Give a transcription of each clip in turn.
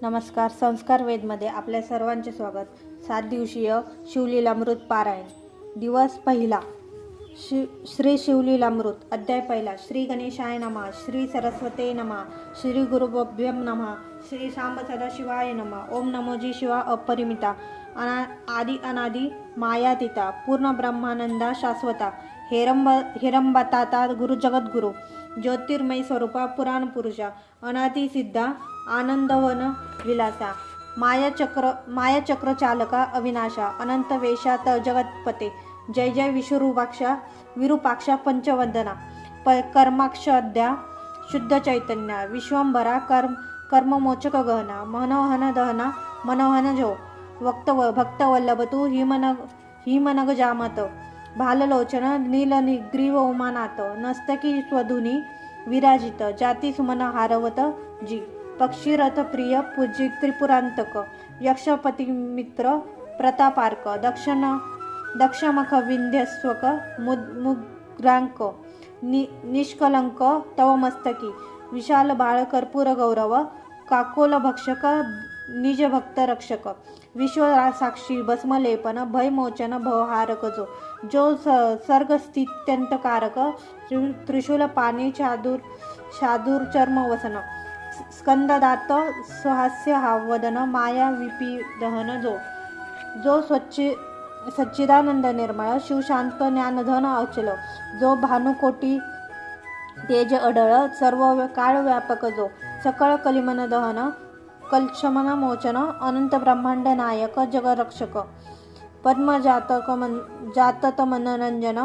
नमस्कार. संस्कार वेदमध्ये आपल्या सर्वांचे स्वागत. 7 दिवसीय शिवलीलामृत पारायण. दिवस पहिला. श्री शिवलीलामृत. अध्याय पहिला. श्री गणेशाय नमः. श्री सरस्वते नमः. श्री गुरुभ्यं नमः. श्री सांब सदाशिवाय नमः. ओम नमो जी शिवा अपरिमिता, आदि अनादि मायातीता, पूर्ण ब्रह्मानंदा शाश्वता, हेरंबताता गुरु जगद्गुरु, ज्योतिर्मय स्वरूपा पुराण पुरुषा, अनादि सिद्धा आनंदवन विलासा, मायाचक्र चालका अविनाशा, अनंत वेशात जगतपते, जय जय विरूपाक्षा पंचवंदना, कर्माक्षद्या शुद्ध चैतन्य, विश्वंभरा कर्ममोचक गहना, मनोहन दहना मनोहन जो, भक्तवल्लभ तू हिमनग जामत, भाललोचन नीलनिग्रीव उमानाथ, नस्तकी स्वधुनी विराजित, जाती सुमन हारवत जी, पक्षीरथ प्रिय पूजी त्रिपुरांतक, यक्षपती मित्र प्रतापार्क, दक्षमख विंध्यस्वक मुद्रांक, निष्कलंक तव मस्तकी, विशाल बाळ कर्पूर गौरव, काकोल भक्षक निज भक्त रक्षक, विश्व साक्षी भस्मलेपन, भयमोचन भवहारक जो सर्ग स्थित्यंतकारक, त्रिशूल पाणी शादूर चर्म वसन, स्कंददात सुहास्य वदन, माया विपी दहन जो सच्चिदानंद निर्मळ, शिवशांत ज्ञानधन अचल, जो भानुकोटी तेज अडळ, सर्व काळ व्यापक जो, सकळ कलिमन दहन, कलशमन मोचन, अनंत ब्रह्मांड नायक जगरक्षक, जातत मनरंजन,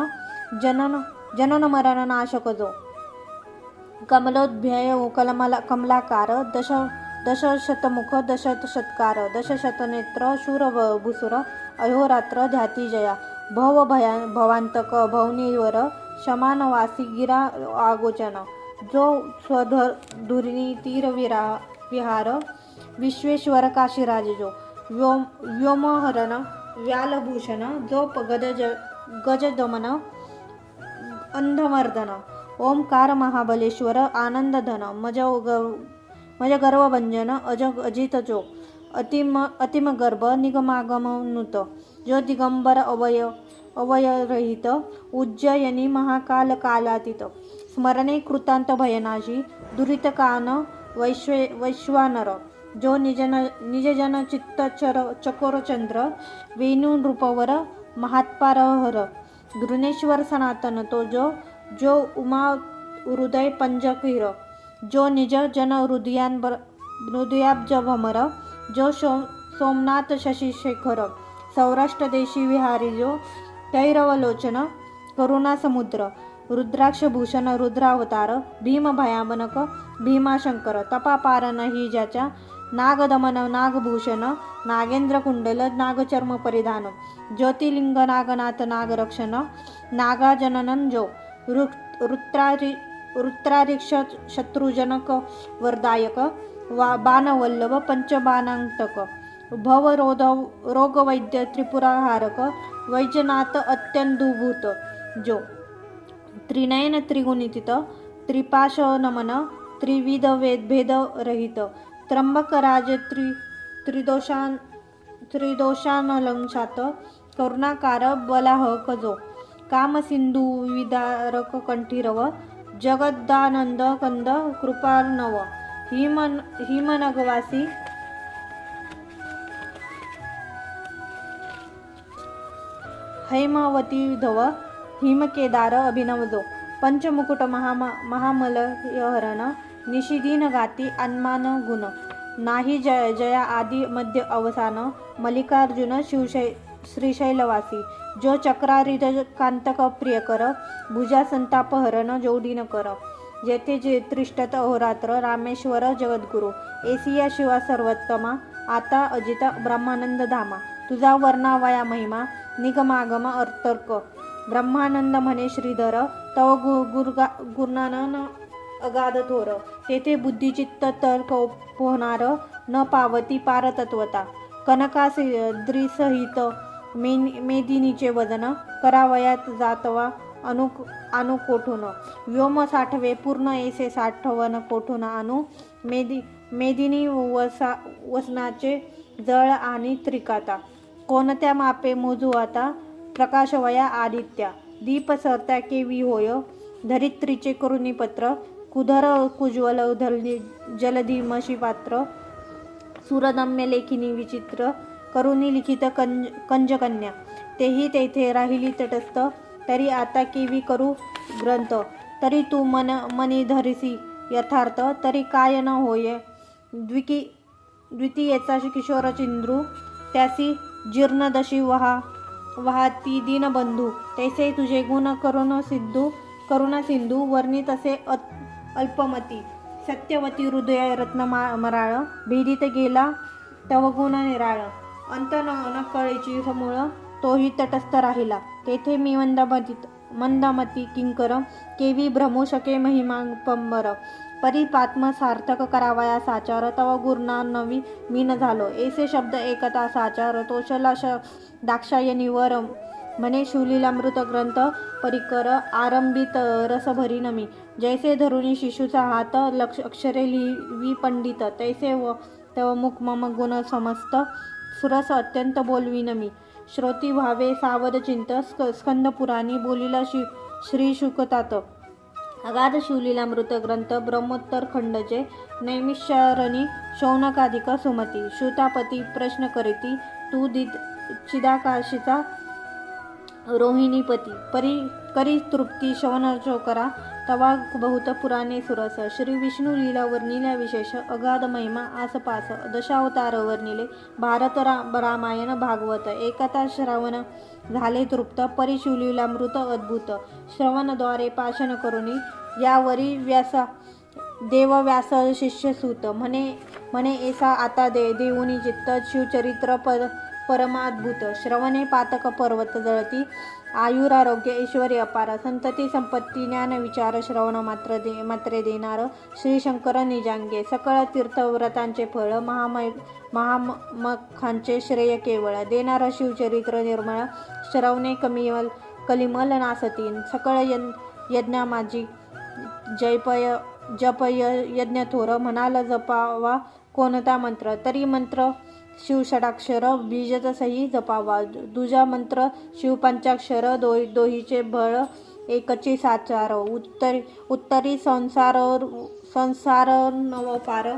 जनन मरण नाशक जो, कमलोद्भय कमलाकार, दशशतमुख दशशतकार, दशशतनेत्र शूरभूसुर, अहोरात्र ध्याती जया, भवांतक भवनीवर, शमानवासी गिरा आगोचन, जो स्वधुरिणी तीर विहार, विश्वेश्वर काशीराज जो, व्योमहरण व्यालभूषण, जो गजदमन अंधमर्दन, ओंकार महाबलेश्वर आनंदधन, मज गर्वभंजन अजित जो, अतिम गर्भ निगमागमनुत, जो दिगंबर अवयरहित, उज्जयिनी महाकाल कालातीत, स्मरणे कृतांत भयनाशी, दुरितकान वैश्वानर, जो निजजन चित्त चकोरचंद्र, वेणू नृपवर महात्पारहर, घृणेश्वर सनातन तो जो उमा हृदय पंजकीर, जो निज जन हृदयाब्ज भमर, जो सोमनाथ शशिशेखर, सौराष्ट्र देशी विहारी, जो तैरवलोचन करुणा समुद्र, रुद्राक्षभूषण रुद्रावतार, भीम भयानक भीमाशंकर, तपापारण ही ज्याच्या, नागदमन नागभूषण, नागेंद्र कुंडल नागचर्म परिधान, ज्योतिलिंग नागनाथ नागरक्षण, नागाजनन जो, रुद्रारीक्ष शत्रुजनक वरदायक, बाणवल्लभ पंचबाणांतक, रोगवैद्य त्रिपुराहारक, वैजनाथ अत्यंदुभूत जो, त्रिनयन त्रिगुणित, त्रिपाशनमन त्रिविध भेद रहित, त्र्यंबकराज त्रिदोषानलंशात, करुणाकार बलाहक जो, कामसिंधू विदारक कंठीरव, जगदानंद कंद कृपार्णव, हिमनगवासी हैमावती धव, हिमकेदार अभिनव जो, पंचमुकुट महामलयहरण, निशिदीन गाती अन्मान गुण, नाही जया आदि मध्य अवसान, मल्लिकार्जुन श्रीशैलवासी, जो चक्रारिध कांतक प्रियकर, भुजा संतापहरण जोडीन कर, जेथे जे त्रिष्ठत अहोरात्र, रामेश्वर जगद्गुरु, एसिया शिवा सर्वोत्तमा, आता अजिता ब्रह्मानंद धामा, तुझा वर्णावया महिमा निगमागम अर्थर्क, ब्रह्मानंद म्हणे श्रीधर, तव गुरुनानन अगाध थोर, तेथे बुद्धिचित्त तर्क पोहणार, न पावती पारतत्वता, कनकाद्रीसहित मेदिनीचे वदन, करावयात जातवा आणू कोठून, व्योम साठवे पूर्ण ऐसे साठवन कोठून आणू, मेदिनी वसनाचे जळ आणि त्रिकाता. कोणत्या मापे मोजू आता प्रकाशवया आदित्या. दीप सरत्या केवी होय धरित्रीचे करुणी पत्र. कुधर कुज्वल जलधिमशी पात्र. सुरदम्य लेखिनी विचित्र करुणी लिखित कंजकन्या. तेही तेथे राहिली तटस्थ तरी आता केवी करू ग्रंथ. तरी तू मनी धरिसी यथार्थ तरी काय न होय द्वितीयेचा किशोर चिंद्रू. त्यासी जीर्णदशी वाहती दीनबंधू. तैसे तुझे गुण करुणा सिंधू वर्णित असे अल्पमती. सत्यवती हृदय रत्नमराळ भेदित गेला तव गुण निराळ. अंत न कळेची समूळ तोही तटस्थ राहिला. तेथे मी मंदमती किंकर केवी भ्रमू शके महिमा पंबर. परिपात्म सार्थक करावया साचार तव गुरुना नवी मीन झालो. ऐसे शब्द एकता साचार तोषला दाक्षायनीवर म्हणे शिवलीलामृत ग्रंथ परिकर आरंभित रसभरी नमी. जैसे धरुणी शिशूचा हात अक्षरे लिहिवी पंडित तैसे तव मुख मम गुण समस्त सुरस अत्यंत बोलवी नमी. श्रोती व्हावे सावध चिंत स्कंदपुराणी बोलिला श्री शुकतात. अगाध शिवलीलामृत ग्रंथ ब्रह्मोत्तर खंडचे नैमिषारणी शौनकाधिक सुमती. श्रुतापती प्रश्न करीती तू चिदाकाशीचा रोहिणीपती. करी तृप्ती शवनचोकरा तवा बहुत पुराणे सुरस. श्री विष्णू लीला वर्णिल्या विशेष अगाध महिमा आसपास. दशावतार वर्णिले भारत रामायण भागवत. एकता श्रवण झाले तृप्त परी शिवलीलामृत अद्भुत. श्रवणद्वारे पाशन करुणी यावरी देव व्यास शिष्य सूत. म्हणे ऐसा आता देऊनी चित्त शिवचरित्र परमाद्भुत. श्रवणे पातक पर्वत जळती आयुरारोग्य ऐश्वर्य अपार. संतती संपत्ती ज्ञान विचार श्रवण मात्रे देणार श्रीशंकर निजांगे. सकळ तीर्थव्रतांचे फळ महामखांचे श्रेय केवळ. देणार शिवचरित्र निर्मळ श्रवणे कलिमल नासती. सकळ यज्ञा माझी जपय यज्ञ थोर. म्हणाल जपावा कोणता मंत्र तरी मंत्र शिवषडाक्षर बीजत सही जपावा. दुजा मंत्र शिवपंचाक्षर दोहीचे बळ एकची साचार. उत्तरी संसार नवपार.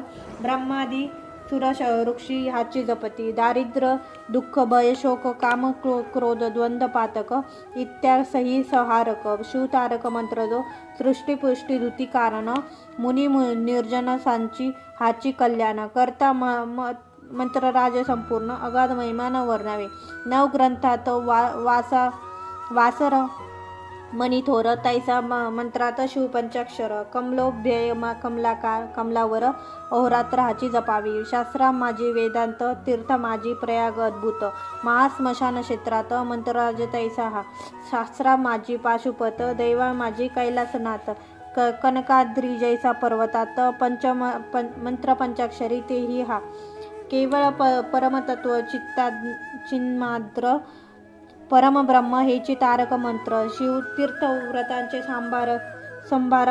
ब्रह्मादी सुरश ऋषी हाची जपती. दारिद्र दुःख भय शोक काम क्रोध द्वंद्व पातक इत्यासही संहारक. शिवतारक मंत्र जो सृष्टिपुष्टी धुती कारण. मुनी निर्जनसांची हाची कल्याण. करता मंत्रराज संपूर्ण अगाध महिमा न वर्णावे. नवग्रंथात वासर मणी थोर तैसा मंत्रात शिवपंचाक्षर. कमलोभ्यय कमलाकार कमलावर अहोरात्र हाची जपावी. शास्त्रा माझी वेदांत तीर्थ माझी प्रयाग अद्भुत. महास्मशान क्षेत्रात मंत्रराज तैसा हा. शास्त्रा माझी पाशुपत दैवा माझी कैलासनाथ. कनकाद्री जैसा पर्वतात मंत्र पंचाक्षरी तेही हा. केवळ परमतत्व चिन्माद्र परमब्रह्म हेची तारक मंत्र. शिव तीर्थव्रतांचे संभार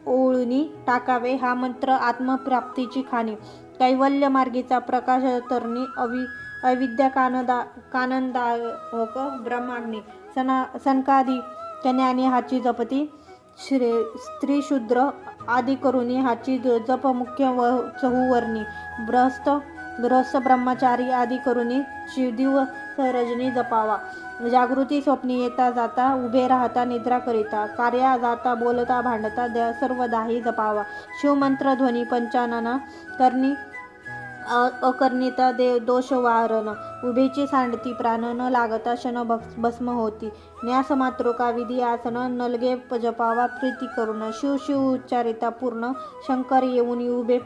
ओळूनी टाकावे हा मंत्र आत्मप्राप्तीची खाणी. कैवल्य मार्गीचा प्रकाश तरणी अविद्या कानंदायक ब्रह्माग्नी. सनकादी कन्यानी हाची जपती. स्त्रीशूद्र आदी करुणी हाची जप मुख्य चहुवर्णी. गृहस्थ ब्रह्मचारी आदी करुणी दिवस रजनी जपावा. जागृती स्वप्नी येता जाता उभे राहता निद्रा करिता. कार्या जाता बोलता भांडता सर्व दाही जपावा. शिवमंत्र ध्वनी पंचानन करणी अकर्णिता दोष वारण. उभेची सांडती प्राण न लागता क्षण भस्म होती. न्यास मातृका विधी आसन नलगे जपावा प्रीती करून. शिव शिव उच्चारिता पूर्ण शंकर येऊन उभे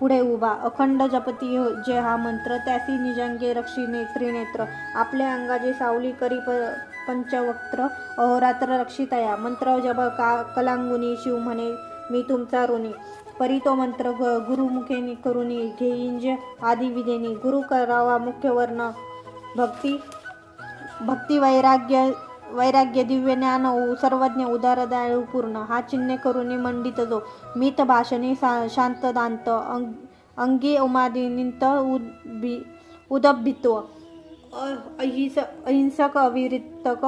पुढे उभा. अखंड जपती जे हा मंत्र त्यासी निजंगे रक्षी त्रिनेत्र. आपल्या अंगाची सावली करी पंचवक्त्र अहोरात्र रक्षितया. मंत्र जप कलांगुनी शिव म्हणे मी तुमचा ऋणी. परी तो मंत्र गुरुमुखेनी करुणी घेईंज आदी विधेनी. गुरु करावा मुख्य वर्ण भक्ती वैराग्य दिव्य ज्ञान सर्वज्ञ उदार दयाळू पूर्ण. हा चिन्हे करुणी मंडित जो. मित भाषणी शांत दांत अंगी उमादीनिंत उदबित्व अहिंसक अविरतक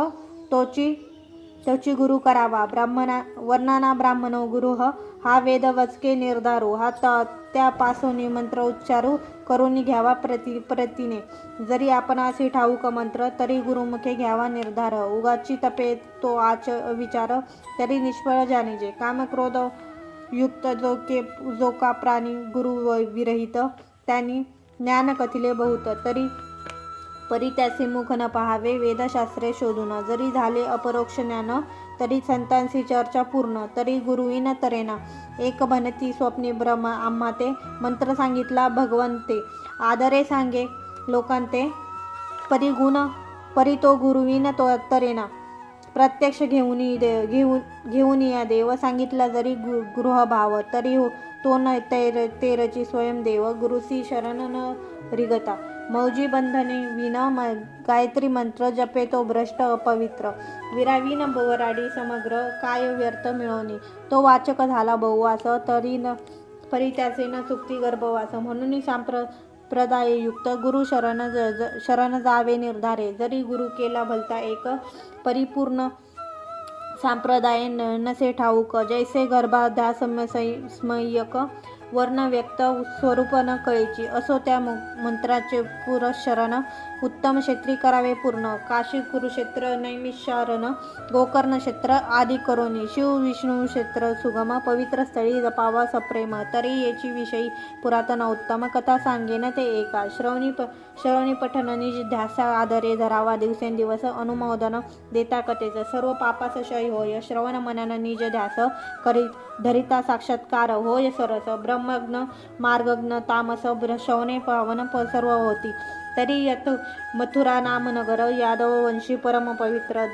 तोची गुरु करावा. वर्णाना ब्राह्मणो गुरु हा वेद वचके निर्धारू. हा त्या पासोनी मंत्र उच्चारू करून घ्यावा प्रतीने. जरी आपण असे ठाऊक मंत्र तरी गुरुमुखे घ्यावा निर्धार. उगाची तपे तो आच विचार तरी निष्फळ जाणीजे. कामक्रोध युक्त जो का प्राणी गुरु विरहित त्यांनी ज्ञान कथिले बहुत. परी त्याचे मुख न पहावे वेदशास्त्रे शोधून. जरी झाले अपरोक्ष ज्ञान तरी संतांची चर्चा पूर्ण. तरी गुरुविन तरेना एक बनती स्वप्ने ब्रह्म आम्हा ते. मंत्र सांगितला भगवंते आदरे सांगे लोकांते. परी तो गुरुविन तरेना प्रत्यक्ष घेऊन या देव. सांगितला जरी गृहभाव तरी तो न तेरची स्वयंदेव. गुरुसी शरण न रिगता मौजी बंधने विन गायत्री मंत्र जपे तो भ्रष्ट अपवित्र. विरावीन वराडी समग्र काय व्यर्थ मिळवणी. तो वाचक झाला बहुवास परी त्याचे न चुकती गर्भवास. म्हणून संप्रदाययुक्त गुरु शरण जावे निर्धारे. जरी गुरु केला भलता एक परिपूर्ण संप्रदाय नसे ठाऊक. जैसे गर्भाध्यासमयक वर्ण व्यक्त स्वरूप न कळेची. असो त्या मंत्राचे पुरशरण उत्तम क्षेत्री करावे पूर्ण. काशी कुरुक्षेत्र नैमिषारण गोकर्ण क्षेत्र आदी करोनी. शिव विष्णू क्षेत्र सुगम पवित्र स्थळी जपावा सप्रेम. तरी याची विषयी पुरातन उत्तम कथा सांगेन ते एका. श्रवणी पठन निज ध्यास आदरे धरावा दिवसेंदिवस. अनुमोदन देता कथेच सर्व पापास क्षय होय. श्रवण मनन निज ध्यास करी धरिता साक्षात्कार होय सरस. ब्रह्मज्ञ मार्गज्ञ तामस श्रवणे पावन सर्व होती. तरी यत मथुरा नाम नगर यादव वंशी परम पवित्र.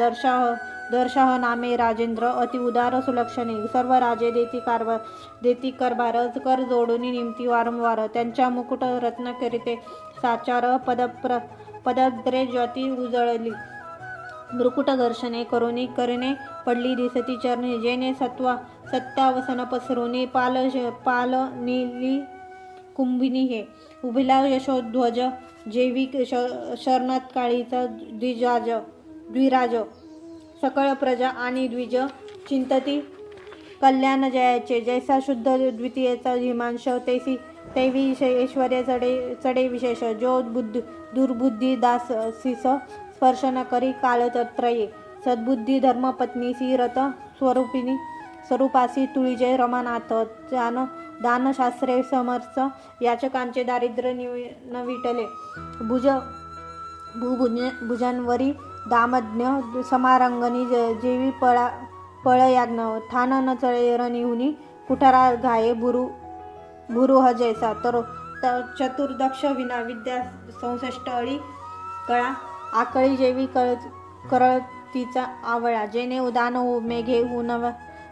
दर्शह नामे राजेंद्र अति उदार सुलक्षणे. सर्व राजे देती कारभार कर जोडून निमती वारंवार. त्यांच्या मुकुट रत्न करीते साचार पदद्रे ज्योती उजळली. मृकुट घर्षणे करुणी करणे पडली दिसती चरणी. जेने सत्यावसन पसरुनी पाल नीली कुंभिनी हे. उभिला यशोध्वज जैविक शरणात काळीचा द्विराज. सकळ प्रजा आणि द्विज चिंतती कल्याण जयाचे. जैसा शुद्ध द्वितीयेचा हिमांश तैवी ऐश्वर्य चढे विशेष. जो दुर्बुद्धी दासीस स्पर्श न करी कालत्रये. सद्बुद्धी धर्मपत्नीसी रत स्वरूपासी तुळीजय रमानाथ. दानशास्त्रे समर्थ याचकांचे दारिद्र्य न विटले. भुजनवरी दामज्ञ समारंगणी जेवी पळयाज्ञ. ठाण न चळे रनिहुनी कुठारा घाये भुरुह जैसा. तर चतुर्दक्ष विना विद्या 64 अळी कळा. आकळी जेवी करळतीचा आवळा. जेने उदान मेघे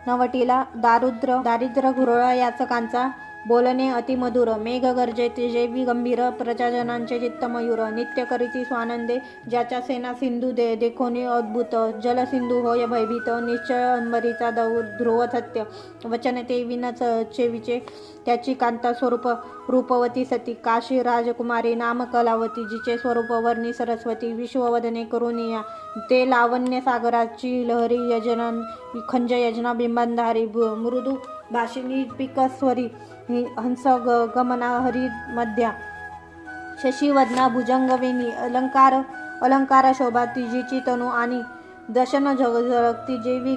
नवटीला दारिद्र्य घुरळ याचकांचा. बोलणे अतिमधुर मेघ गरजे जेवी गंभीर. प्रजाजनांचे चित्तमयूर नित्य करीती स्वानंदे. ज्याच्या सेना सिंधू देखोनी अद्भुत. जलसिंधू होय भयभीत. निश्चय अंबरीचा ध्रुव सत्य. वचन ते विन चेविचे त्याची कांता स्वरूप रूपवती सती. काशी राजकुमारी नाम कलावती. जिचे स्वरूप वर्णी सरस्वती. विश्ववदने करुनिया ते लावण्य सागराची लहरी. खंज यजना बिंबंधारी. मृदू भाषिणी पिकस्वरी. हंस गमना हरी मध्या. शशिवदना भुजंगवेणी. अलंकार शोभा तिजीची तनू आणि दशन झळकती जेवी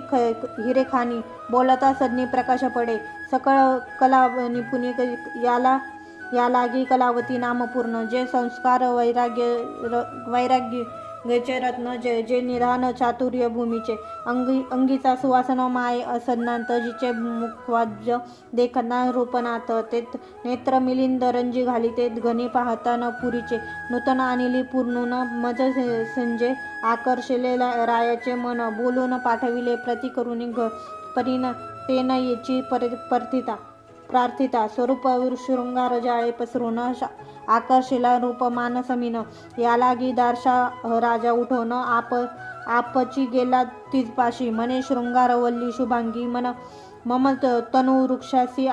हिरेखानी. बोलता सदनी प्रकाश पडे. सकळ कला निपुणी या लागी कलावती नाम पूर्ण. जे संस्कार वैराग्य गचे रत्न. जे निधान चातुर्य भूमीचे. अंगीचा सुवासन माय असन्नांत. जिचे मुखवाज्य देखना रूपनाथ. ते नेत्र मिलिंद रंजी घालिते घनी पाहता न पुरीचे. नूतन अनिली पूर्णून मज संजे आकर्षले रायाचे मन. बोलून पाठविले प्रति करुणी परीन तेन येची प्रार्थिता. स्वरूप शृंगार जाळे पसरून आकर्षिला रूप मानसमीन. यालागी दार्शा राजा उठवून आपची गेला तिजपाशी. म्हणे शृंगार वल्ली शुभांगी. मम तनू वृक्षासी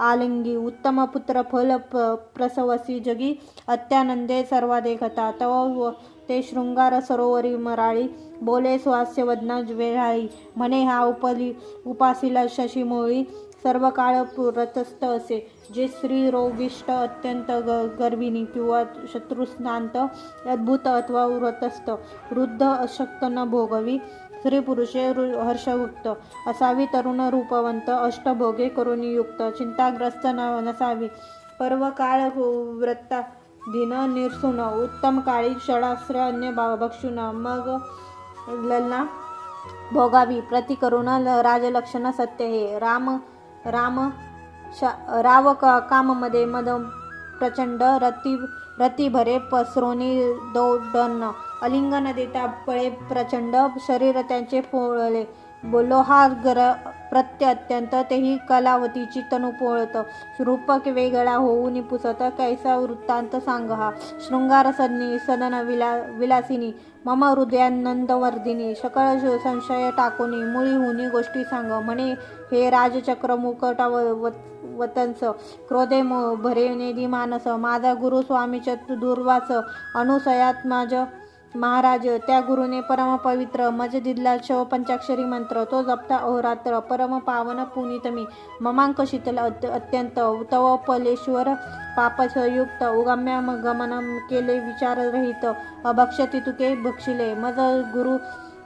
आलिंगी उत्तम पुत्र फल प्रसवसी जगी अत्यानंदे सर्वादे कथा तव ते शृंगार सरोवरी मराळी बोले स्वास्य वदना वेळाळी म्हणे हा उपासीला शशीमोळी सर्व काळ रतस्थ असे जे स्त्री रोगिष्ट अत्यंत गर्भिणी किंवा शत्रुस्नांत अद्भुत अथवा व्रतस्थ वृद्ध अशक्त न भोगवी स्त्री पुरुषे हर्षयुक्त असावी तरुण रूपवंत अष्टभोगे करुणी युक्त चिंताग्रस्त नसावी पर्व काळ व्रता दिन निरसुन उत्तम काळी षडास्त्र अन्य भक्षुन मग ललना भोगावी प्रति करुण राजलक्षण सत्य हे राव काममध्ये मद प्रचंड रती भरे पसरोनी दौडन अलिंगन देता पळे प्रचंड शरीर त्यांचे पोळले लोहागर प्रत्य अत्यंत तेही कलावतीची तनु पोळत रूपक वेगळा होऊन पुसत कैसा वृत्तांत सांग हा शृंगार सदन विलासिनी मम हृदयानंदवर्धिनी सकळ संशय टाकोनी मुळी हुनी गोष्टी सांग म्हणे हे राजचक्र मुकटावतंस क्रोधे भरे नेदी मानस माझा गुरु स्वामीच दुर्वास अनुसयात माझ महाराज त्या गुरुने परम पवित्र मज दिला शव पंचाक्षरी मंत्र तो जपता अहोरात्र परम पावन पुनितमी ममांक शीतल अत्यंत तव पलेश्वर पापसयुक्त उगम्या गमन केले विचाररहित अभक्षती तुके बक्षिले मज गुरु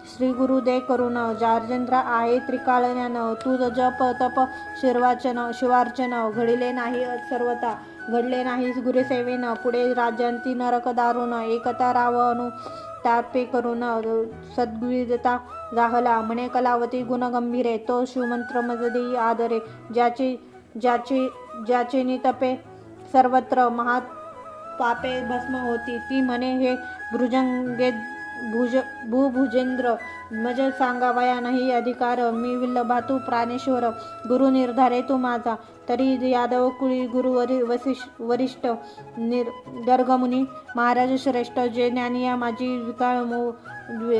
श्री गुरु दे करुण जार्जेंद्र आहे त्रिकाळज्ञान तुझ जप तप शिवार्चन घडिले नाही सर्वता घडले नाही गुरुसेवेन पुढे राज्यांती नरक दारुण एकता राव तापे करून सद्गुविदता जाहला म्हणे कलावती गुणगंभीरे तो शिवमंत्र मजदेई आदरे ज्याचे नितपे सर्वत्र महात पापे भस्म होती ती म्हणे हे भुजंगे भुजेंद्र मज सांगावया नाही अधिकार मी विल्लभातू प्राणेश्वर गुरु निर्धारे तू माझा तरी यादव कुळी गुरु वरिष्ठ गर्गमुनी महाराज श्रेष्ठ जे ज्ञानिया माझी विकाळ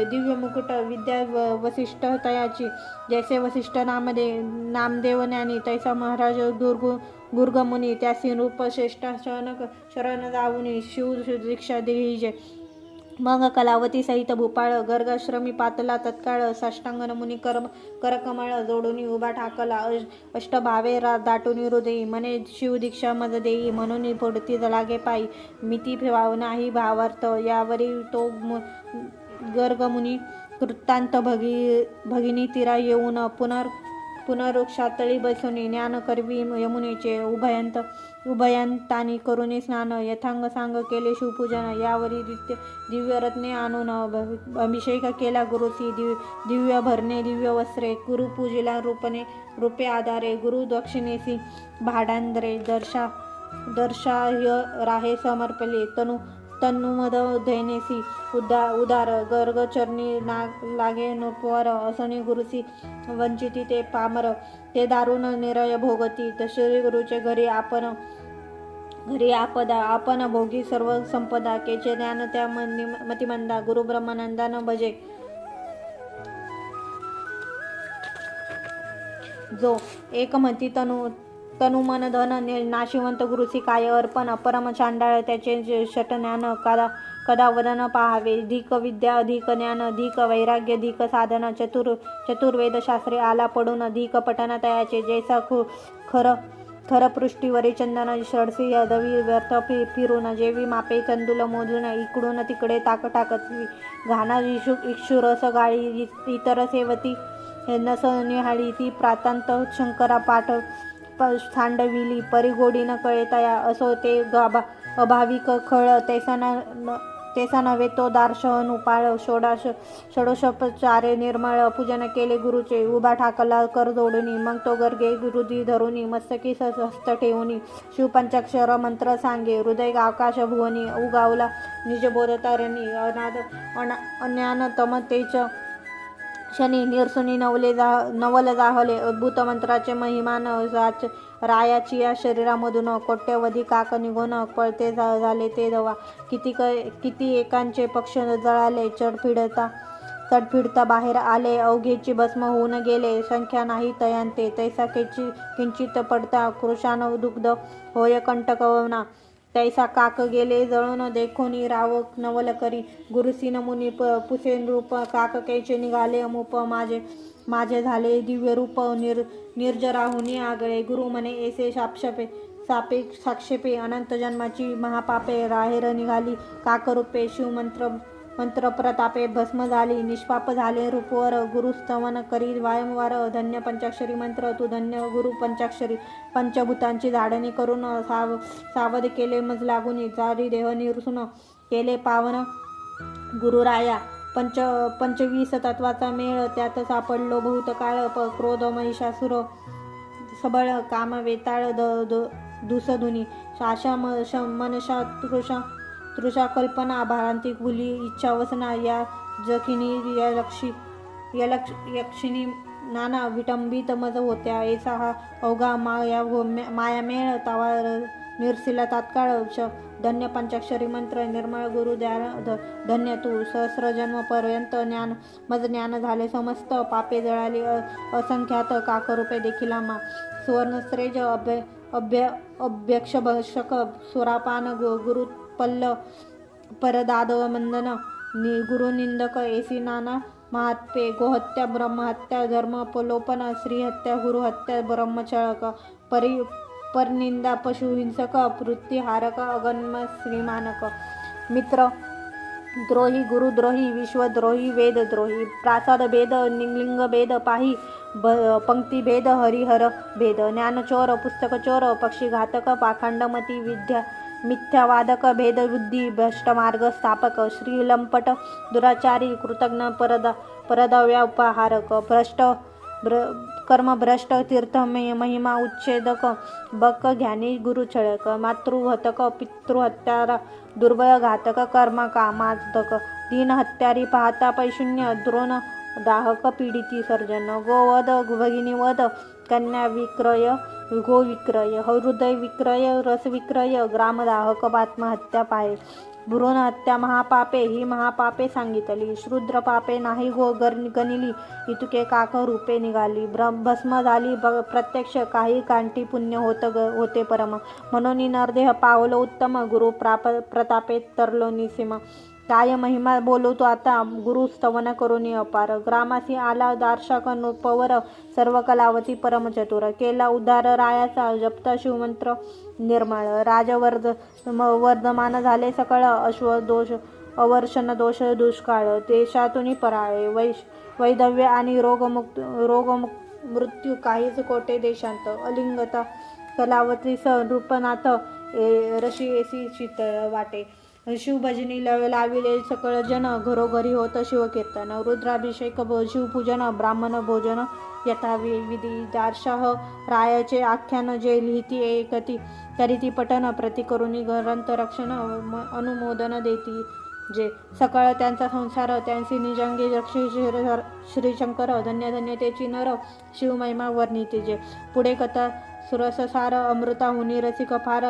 दिव्य मुकुट विद्या वसिष्ठ तयाची जैसे वसिष्ठ नामदेव ज्ञानी तैसा महाराज गुर्गमुनी त्यासी रूप श्रेष्ठ शरण जाऊनी शिव दीक्षा दिजे मग कलावती सहित भूपाळ गर्गाश्रमी पातला तत्काळ साष्टांग मुनी करकमळ जोडून उभा ठाकला अष्टभावे दाटून हृदयी म्हणे शिवदीक्षा मज देई म्हणून फोडती लागे पायी मिती नाही भावार्थ यावरी तो गर्गमुनी कृतांत भगिनी तिरा येऊन पुनरुक्षातळी बसून ज्ञान करवी यमुनेचे उभयंतानी करुणी स्नान यथांग सांग केले शिवपूजन यावरी दिव्य रत्ने आणून अभिषेक केला गुरुसी दिव्य भरणे दिव्य वस्त्रे गुरु पूजिला रूपे आधारे गुरु दक्षिणेसी भाडांद्रे दर्शाय राहे समर्पले तन्नुमद धैनेसी उदार गर्गचरणी लागे नोपवर असणी गुरुसी वंचिती ते पामर ते दारुण निरय भोगती श्री गुरुचे घरी आपण भोगी सर्व संपदा केचे ज्ञान त्या मतिमंदा गुरु ब्रह्मानंदा न भजे जो एकमती तनु मन धन नाशिवंत गुरुसी काय अर्पण परम चांडाळ त्याचे शटज्ञान कदा वदन पाहावे धिक विद्या अधिक ज्ञान अधिक वैराग्य अधिक साधना चतुर्वेद शास्त्रे आला पडून अधिक पठना तयाचे जैसा खर पृष्ठीवरी चंदन षडसी दवी व्यर्थ फिरून जेवी मापे चंदुल मोजून इकडून तिकडे टाकत घाना इक्षुरस गाळी इतर सेवती नस निहाळी ती प्रातांत शंकरा पाठ सांडविली परिगोडी न कळे तया असो ते अभाविक खळ तेसा नव्हे तो दार्शहन उपाळ षोडशोपचारे निर्मळ पूजन केले गुरुचे उभा ठाकला कर जोडुनी मग तो गर्गे गुरुदी धरुनी मस्तकी हस्त ठेवूनी शिवपंचाक्षर मंत्र सांगे हृदय आकाश भुवनी उगावला निजबोध तरणी अज्ञान तमतेच शनी निरसुनी नवल जाहले अद्भुत मंत्राचे महिमान रायाची या शरीरामधून कोट्यवधी काक निघून पळते झाले ते दवा किती एकांचे पक्ष जळाले चढ फिडता तडफिडता बाहेर आले. अवघेची भस्म होऊन गेले. संख्या नाही तयांते. तैसा किंचित पडता कृशान दुग्ध होय कंटकवना. तैसा काक गेले जळून देखोनी राव नवल करी. गुरुसीन मुनी पुसे नृप काक कैचे निघाले अमुप. माझे झाले दिव्य रूप निर्जराहुनी आगळे. गुरु म्हणे ऐसे साक्षेपे अनंत जन्माची महापापे राहेर निघाली काकरूपे. मंत्र प्रतापे भस्म झाली. निष्पाप झाले रूपवर. गुरुस्तवन करी वारंवार. धन्य पंचाक्षरी मंत्र तू धन्य गुरु पंचाक्षरी. पंचभूतांची झाडणी करून सावध केले मज लागून. चारी देह निरसून केले पावन गुरुराया. 25 तत्वाचा मेळ त्यात सापडलो बहुतकाळ. क्रोध महिषासुर सबळ काम वेताळ धुसधुनी. आशा मनशा तृषा कल्पना भारांतिक भुली इच्छा वसना. या जखिनी यक्षिणी नाना विटंबित मज होत्या. ऐसा हा अवघा मायामेळ तवा निरसिला तात्काळ. धन्य पंचाक्षरी मंत्र निर्मळ गुरु धन्य तू. सहस्रजन्मपर्यंत मज ज्ञान झाले समस्त. पापे जळाली असंख्यात काकरूपे देखील मा. सुवर्णश्रेज अभ्यक्षक सुरापान गुरुपल्ल परदाद वंदन. गुरुनिंदक ऐसी नाना महात्पे. गोहत्या ब्रह्महत्या धर्मपोलोपन. श्रीहत्या गुरुहत्या ब्रह्मचळक. परनिंदा पशुहिंसक. वृत्तिहारक अगन्म श्रीमानक. मित्र द्रोही गुरुद्रोही विश्वद्रोही वेदद्रोही. प्रासाद भेद लिंग भेद पाही. पंक्तिभेद हरिहर भेद. ज्ञानचोर पुस्तकचोर पक्षीघातक पाखंडमती मिथ्यावादक भेदबुद्धी भ्रष्टमार्ग स्थापक. श्रीलंपट दुराचारी कृतज्ञ परदव्यापहारक. कर्मभ्रष्ट तीर्थ महिमा उच्छेदक. बक ज्ञानी गुरुछळक. मातृहतक पितृहत्यारा दुर्बळ घातक कर्मकामादक. दीन हत्यारी पाहता पैशून्य द्रोण दाहक पीडिती सर्जन. गोवध भगिनीवध कन्या विक्रय गोविक्रय. हृदय विक्रय रसविक्रय ग्रामदाहक आत्महत्या पाहे. भ्रूण हत्या महापापे ही महापापे सांगितली. शूद्र पापे नाही गणिली इतुके काक रूपे निघाली. भस्म झाली प्रत्यक्ष काही कांटी पुण्य होते परम. म्हणून नरदेह पावलो उत्तम. गुरु प्रतापे तरलो निसीम. काय महिमा बोलवतो आता गुरु स्तवन करून अपार. ग्रामासी आला दार्शक पवर. सर्व कलावती परमचतुर. केला उद्धार रायाचा जपता शिवमंत्र निर्मळ. वर्धमान झाले सकळ. अश्वदोष अवर्षण दोष दुष्काळ. देशातून पराळे वैधव्य आणि रोग मृत्यू काहीच कोटे देशांत. अलिंगता कलावती नृपनाथ रशिएसी शीतळ वाटे. शिवभजनी लाविले सकळ जन. घरोघरी होत शिवकीर्तन. रुद्राभिषेक शिवपूजन ब्राह्मण भोजन यथाविधी. दारशाह रायाचे आख्यान जे लिहिती एकती करीती पठन. प्रति करुणी ग्रंथ रक्षण अनुमोदन देती जे. सकळ त्यांचा संसार त्यांची निजंगी श्रीशंकर. धन्य धन्य तेची नर शिवमहिमा वर्णिते जे. पुढे कथा सुरससार अमृताहुनी रसिक फार.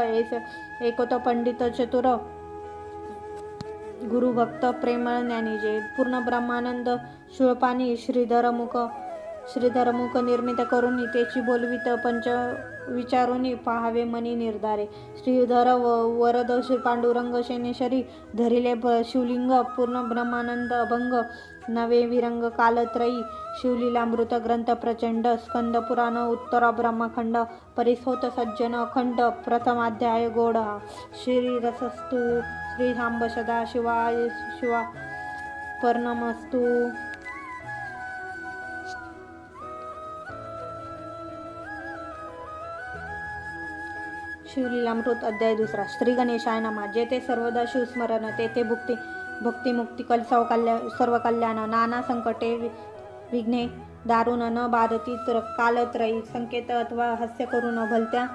एकोत पंडित चतुर गुरुभक्त प्रेमळ ज्ञानी जे. पूर्ण ब्रह्मानंद शूळपाणी श्रीधरमुख निर्मित करून तेची बोलवित पंच विचारुनी पाहावे मनी निर्धारे. श्रीधर वरद पांडुरंग शेनेश्वरी धरिले शिवलिंग. पूर्ण ब्रह्मानंद अभंग नवे विरंग कालत्रयी. शिवलीलामृत ग्रंथ प्रचंड. स्कंद पुराण उत्तर ब्रह्मखंड. परिसोत सज्जन अखंड. प्रथमाध्याय गोड हा. श्रीरसस्तु श्रीसांब सदा शिवाय शिवा पर्णमस्तु. शिवलीलामृत अध्याय 2. श्री गणेशाय नमः. जेथे सर्वदा शिवस्मरण तेथे भक्तिमुक्ती सर्व कल्याण. नाना संकटे विघ्ने दारुण न बाधती कालत्रयी. संकेत अथवा हास्य करून भलत्या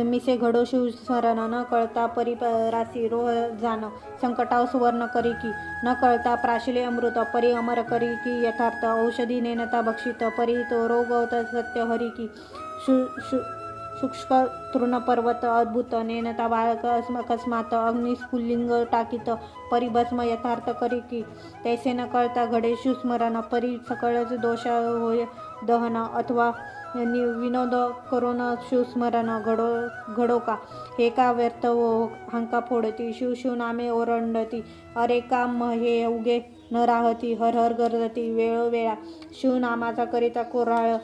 मिसे घडो शिवस्मरण. न कळता परिपरासी रोह जाण. संकटाव सुवर्ण करी की न कळता प्राशिले अमृत. परी अमर करी की यथार्थ. औषधी नेनता भक्षित परी तो रोग सत्य हरी की. शुष्क तृण पर्वत अद्भुत नेनता बाळक अकस्मात अग्निस्फुल्लिंग टाकीत परिभस्म यथार्थ करी की तैसे न कळता घडे शिवस्मरण परी सकळच दोष होय दहन अथवा विनोद करून शिवस्मरण घडो का हे का व्यर्थ हंका फोडती शिव नामे ओरंडती अरे काम हे उगे न राहती हर हर गरजती वेळोवेळा शिवनामाचा करिता कोराळ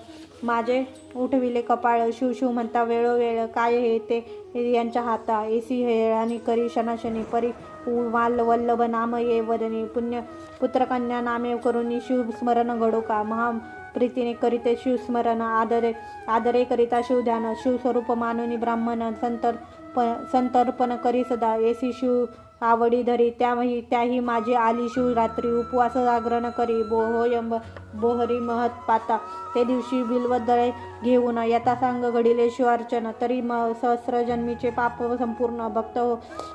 माझे उठविले कपाळ शिव म्हणता वेळोवेळ काय हे ते यांच्या हाता एसी हेळ आणि करी शनाशनी परी वाल वल्लभ नाम ये वदनी पुण्य पुत्रकन्या नामे करून शिवस्मरण घडो का महा प्रीतीने करीते शिवस्मरण आदरे करिता शिवध्यान शिवस्वरूप मानुनी ब्राह्मण संतर्पण करी सदा येसी शिव आवडी धरी त्याही माझी आली शिवरात्री उपवास जागरण करी बोहरी महत पाता ते दिवशी बिल्वदळे घेऊन यथासांग घडिले शिवार्चन तरी सहस्र जन्मीचे पाप संपूर्ण भक्त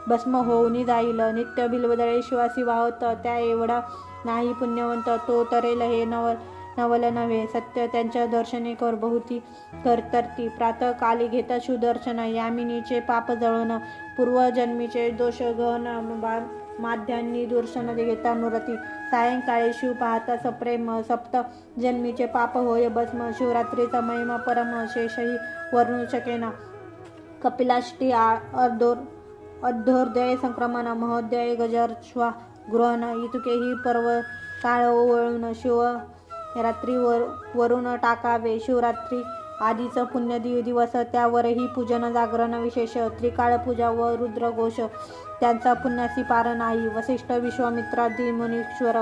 भस्म होऊन जाईल नित्य बिल्वदळे शिवासी वाहत त्या एवढा नाही पुण्यवंत तो तरेल हे नवल नव्हे सत्य त्यांच्या दर्शने कर बहुती करतरती प्रातःकाली घेता शिवदर्शन यामिनीचे पाप जळून पूर्वजन्मीचे दोष गहन माध्यांनी दर्शन घेता नुरती सायंकाळी शिव पाहता सप्रेम सप्त जन्मीचे पाप होय भस्म शिवरात्रीचा महिमा परम शेषही वर्णू शकेना कपिलाष्टी अर्धोदय संक्रमण महोदय गजर्श्वा गृहण इतुकेही पर्व काळ ओवळून शिव रात्री वरून टाकावे शिवरात्री आधीच पुण्य दिवस त्यावरही पूजन जागरण विशेष त्रिकाळ पूजा व रुद्रघोष त्यांचा पुण्यासी पार नाही वसिष्ठ विश्वामित्रादी मुनीश्वर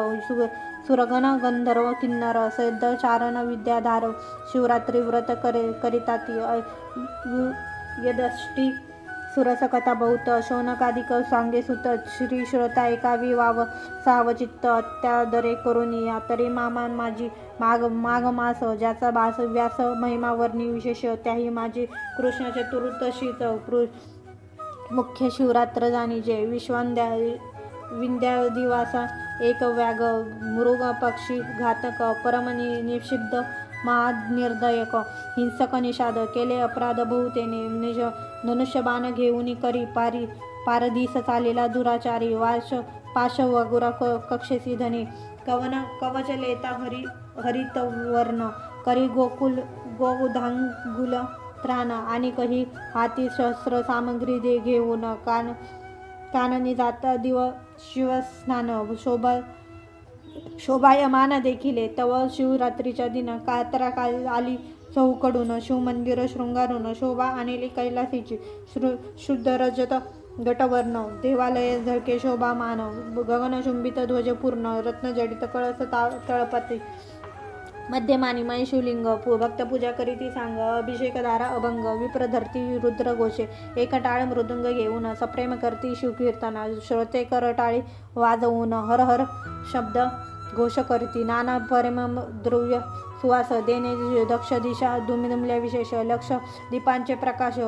सुरगण गंधर्व किन्नर सिद्ध चारण विद्याधार शिवरात्री व्रत करिताती यदष्टी सुरसकथा बहुत शौनकादिक सांगे सुत श्री श्रोता एकावी वाव सावचित्त अत्यादरे करून या तरी मामा माझी माघ मास ज्याचा व्यास महिमावर्णी विशेष त्याही माझी कृष्ण चतुर्दशीच मुख्य शिवरात्र जाणीजे विंध्यादिवासा एक व्याग मृग पक्षी घातक परमनी निषिद्ध महानिर्दयक हिंसक निषाद केले अपराध बहुतेने निज धनुष्यबाण घेऊन करी पारधीस चालेला दुराचारी पाश वगुरा कक्षेसी धने कवच लेता हरित वर्ण करी गोधांगुल त्राण आणि कही हाती शस्त्र सामग्री दे घेऊन काननी जाता दिव शिवस्नान शोभायमान देखिले तव शिवरात्रीच्या दिन कात्रा आली चौकडून शिवमंदिर शृंगारून शोभा आणली कैलासीची शुद्ध रजत गटवर्ण देवालय झळके शोभामान गगनशुंबित ध्वजपूर्ण रत्नजडित कळस तळपती मध्यमानी मय शिवलिंग भक्तपूजा करीती सांग अभिषेकधारा अभंग विप्रधरती रुद्रघोषे एकटाळ मृदुंग घेऊन सप्रेम करती शिवकीर्तना श्रोते करटाळी वाजवून हर हर शब्द घोष करती नाना परम द्रव्य सुवास देणे दक्ष दिशा दुमदुमल्या विशेष लक्ष दीपांचे प्रकाश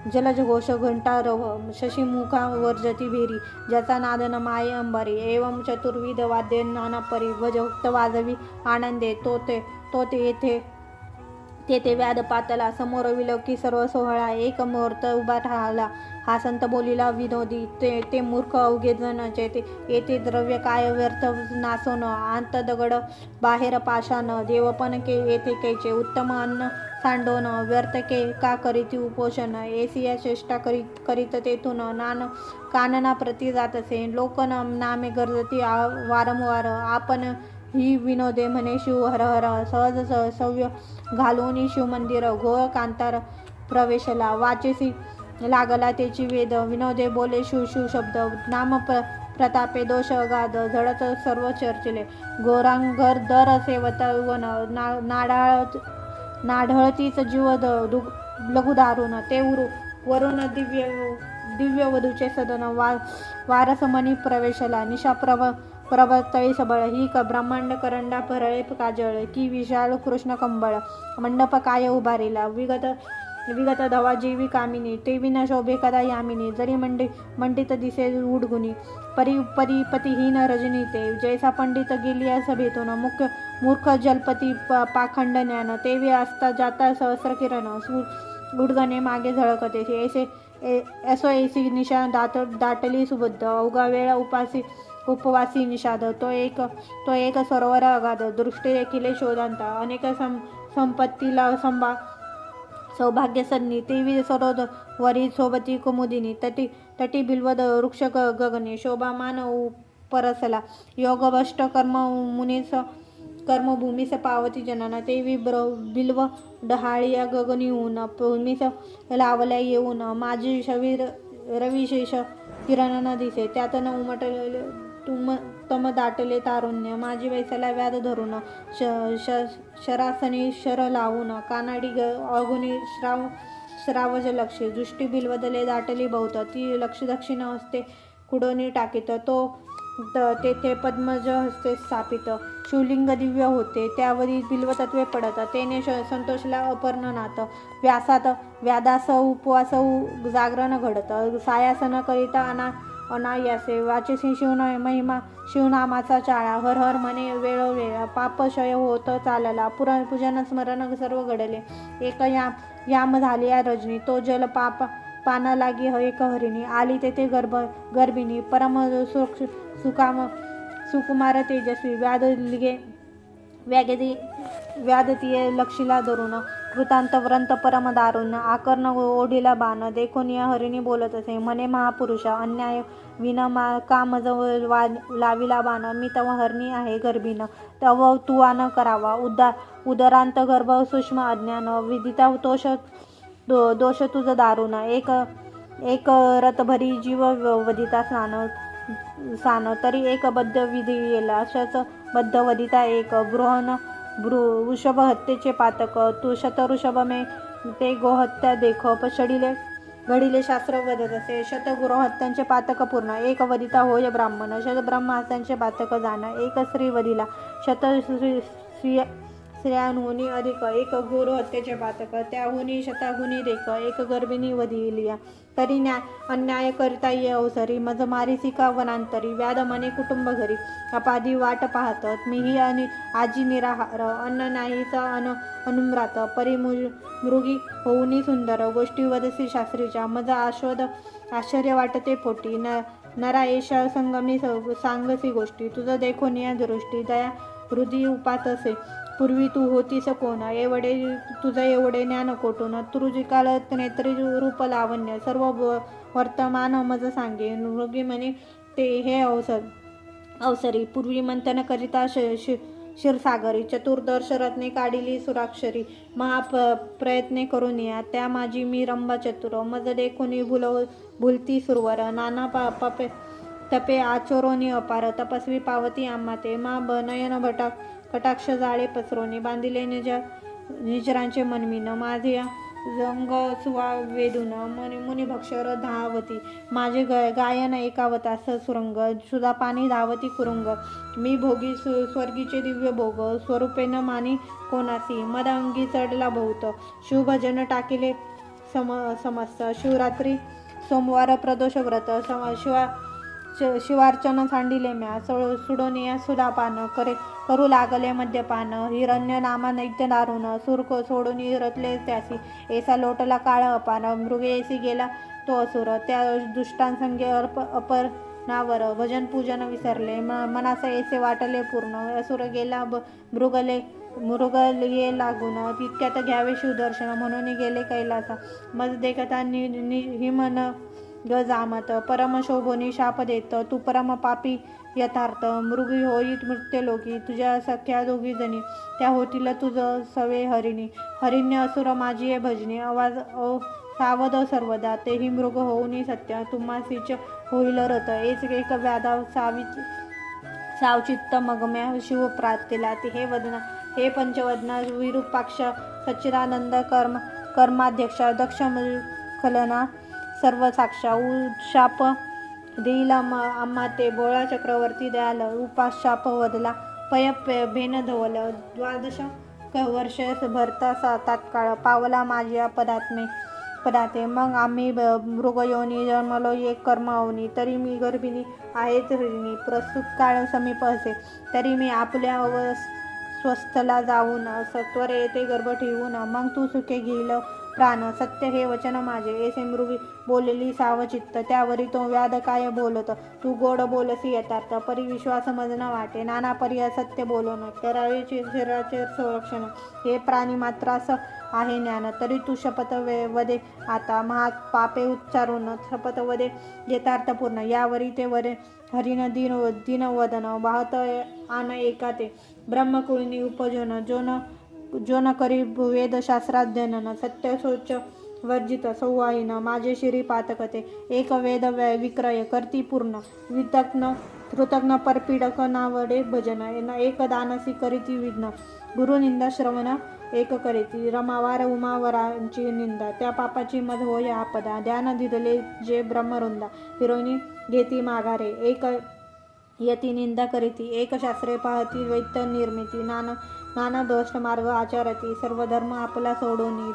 जलज घोष घंटारव शशीमुखा वर्जती भेरी ज्याचा नादन माये अंबारी एवं चतुर्विध वाद्य नाना परी भक्त वाजवी आनंदे तो ते तेथे व्याध पातला समोर विलौकी सर्व सोहळा एक मुहूर्त उभा राहिला हा संत बोलिला विनोदी ते मूर्ख अवघे जनाचे येथे द्रव्य काय व्यर्थ नासोन आंत दगड बाहेर पाषाण देवपण येथे कैचे उत्तम अन्न सांडोन व्यर्थ का करीती उपोषण एसिया चेष्टा करीत तेथून कानना प्रती जातसे लोक नामे गरजती वारंवार आपण ही विनोदे म्हणे शिव हर हर सहज सव्य घालून शिवमंदिर घोळ कांतार प्रवेशला वाचेसी लागला त्याची वेद विनोदे बोले शिव शिव शब्द नाम प्रतापे दोष अगाध झडत सर्व चर्चिले गोरांगर दर सेवत वन नाढळतीच जीव लघु दारुण ते वरून दिव्य वधूचे सदन वारसमणी प्रवेशला निशा प्रभतळी सबळ ही ब्रह्मांड करंडा परळे काजळ की विशाल कृष्ण कंबळ मंडप काय उभारिला विगत धवा जीवी कामिनी ते विना शोभे कदा यामिनी जरी मंडित दिसे उडगुनी पतिहीन रजनी ते जैसा पंडित गेलिया सभेतून मूर्ख जलपती पाखंड ज्ञान तेवी असता जाता सहस्र किरण गुडगणे मागे झळकते. ऐसो ऐसी निशा दाटली सुबद्ध, अवघा वेळ उपवासी निषाद. तो एक सरोवर अगाध, दृष्टी देखील शोधांता. अनेक संपत्तीला सौभाग्य सन्नी, तेवी सरोद वरी सोबती कुमुदिनी. तटी बिल्वद वृक्ष गगनी, शोभामान परसला. योगभ्रष्ट कर्मभूमीस पावती जनना, तेवी बिल्व डहाळिया गगनी ऊन. भूमीस लावल्या येऊन, माझी शवीर रविशेष किरण दिसे. त्यातन उमटले तम दाटले तारुण्य, माझी वैसला व्याध धरून. शरासनी शर लावून, कानाडी अगुनी श्रावज लक्षी. दृष्टी बिलवदले दाटली बहुत, ती लक्ष दक्षिण हस्ते कुडोनी टाकीत. तेथे पद्मज हस्ते स्थापित. शिवलिंग दिव्य होते, त्यावरी बिल्वतत्वे पडत. तेने संतोषला अपर्णनाथ. व्यादास उपवास जागरण घडत. सायासन करिता अनायासे, वाचसी महिमा शिवनामाचा चाळा. हर हर म्हणे वेळोवेळ, पापक्षय होत चालला. पूजन स्मरण सर्व घडले. एक याम झाली या रजनी, तो जल पाना लागी एक हरिणी. आली तेथे गर्भिणी, परम सुकुमार तेजस्वी. व्याधतीये लक्षीला धरून, कृतांत व्रंत परम दारुण. आकर्ण ओढीला बाण, देखून या हरिणी बोलत असे. म्हणे महापुरुषा, अन्याय विन का मज लाविला बाण. मी तव हरणी आहे गर्भीन, तव तुवान करावा. उदरांत गर्भ सूक्ष्म अज्ञान, विदिता दोष तुझ दारुण. एक रथभरी जीव वदिता सान, तरी एक बद्ध विधी येला. अशाच बद्ध वदिता एक. वृषभ हत्येचे पातक, तू शतऋषभ मे ते गोहत्या देख. घडिले शास्त्र वदत असे, शत गुरुहत्यांचे पातक पूर्ण. एक वदिता होय ब्राह्मण, शत ब्रह्महत्यांचे पातक जाण. एक स्त्री वदिला, शत स्त्रियांहुनी अधिक. एक गुरु हत्येचे पातक, त्याहुनी शताहुनी देख. एक गर्भिणी वदिलिया, तरी अन्याय करता ये अवसरी. मज मारिसी का वनांतरी. व्याध म्हणे कुटुंब घरी, अपाधी वाट पाहत. मीही आजी निराहार, अन्न नाहीचा अनुम्रात. परी मृगी होऊनी सुंदर, गोष्टी वदसी शास्त्रीच्या. मज आश्चर्य वाटते पोटी. नरा एषा संगमी सांगसी गोष्टी. तुझं देखून या दृष्टी, दया हृदय उपातसे. पूर्वी तू होतीस कोण, तुझं एवढे ज्ञान कोठून. तृजिकाल नेत्री रूप लावण्य, सर्व वर्तमान मज सांगे. मृगी म्हणे ते हे अवसरी, पूर्वी मंथन करिता क्षीरसागरी. चतुर्दश रत्ने काढिली सुराक्षरी, प्रयत्ने करून या. त्या माझी मी रंभा चतुर, मज देखुनी भुलती सुरवर. नाना तपे आचोरोनी अपार, तपस्वी पावती आम्हा ते. नयन कटाक्ष जाळे पसरोनी, बांधिले निजरांचे मनमीन. माझे रंग सुवा वेदून, मुनिभक्षर धावती. माझे गायन एकावतास सुरंग, सुधा पाणी धावती कुरुंग. मी भोगी स्वर्गीचे दिव्य भोग, स्वरूपेन मानी कोणासी. मद अंगी चढला बहुत, शिवभजन टाकिले समस्त. शिवरात्री सोमवार प्रदोष व्रत, शिवार्चन सांडिले म्या. सुडोनिया सुधापान, करू लागले मद्यपान. हिरण्य नामा नैत्य दारुण, सुरक सोडून रतले त्यासी. ऐसा लोटला काळ अपान, मृगेसी गेला तो असुर. त्या दुष्टांसंगे अपरनावर, भजन पूजन विसरले. मनास ऐसे वाटले पूर्ण, असुर गेला मृगले लागून. तितक्यात घ्यावे शिवदर्शन, म्हणून गेले कैलासा. मज देखता हिमन जामत, परम शोभोनी शाप देत. तू परम पापी यथार्थ, मृगी होई मृत्युलोकी. तुझ्या सख्या दोघी जणी, त्या होतील तुझ सवे हरिणी. हरिण्य असुर माझी भजनी, आवाज सावध सर्वदा. तेही मृग होऊनी सत्य, तुम्हासीच होईल रथ. एक व्याधा सावचित्त मगम्या शिव प्रार्थीला. हे पंचवदना विरूपाक्ष, सच्चिदानंद कर्माध्यक्ष. दक्ष खलना सर्व साक्षा, उशाप देईल आम्हा ते. बोळा चक्रवर्ती दयाल, उपाशाप वदला. पय भेन धवल. 12 वर्ष भरता तात्काळ, पावला माझ्या पदाते. मग आम्ही मृगयोनी जन्मलो एक कर्म अवनी. तरी मी गर्भिणी आहेच हरिणी, प्रस्तुत काळ समीप असे. तरी मी आपल्या स्वस्थला जाऊन, सत्वर येते गर्भ ठेवून. मग तू सुखे घेईल प्राण सत्य हे वचन माझे. ऐसे मृगी बोलली सावचित्त, त्यावरी तो व्याध काय बोलत. तू गोड बोलसी यथार्थ, परी विश्वास मज न वाटे. नाना परी असत्य बोलून, करावे शरीराचे संरक्षण. हे प्राणी मात्रास आहे ज्ञान, तरी तू शपथ वदे आता. महात पापे उच्चारून शपथ वदे यथार्थपूर्ण. यावरी ते वरे हरिण दीनवदन, वाहत आन एका ते. ब्रह्मकुळिनी उपजन, जो न करी वेदशास्त्राध्ययन. सत्य शोच वर्जित संवाहिन, माझे शिरी पातकते. एक वेद विक्रय करती पूर्ण, वितज्ञ कृतज्ञ परपीडक नावडे भजन. एक दानसी करीती विघ्न, गुरुनिंदा श्रवण एक करीती. रमावार उमावरांची निंदा, त्या पापाची मध होय आपदा. ध्यान दिदले जे ब्रह्मवृंदा, फिरोनी घेती माघारे. एक यती निंदा करीती, एक शास्त्रे पाहती वैत्य निर्मिती. नाना दोष मार्ग आचरती, सर्व धर्म आपला सोडोनी.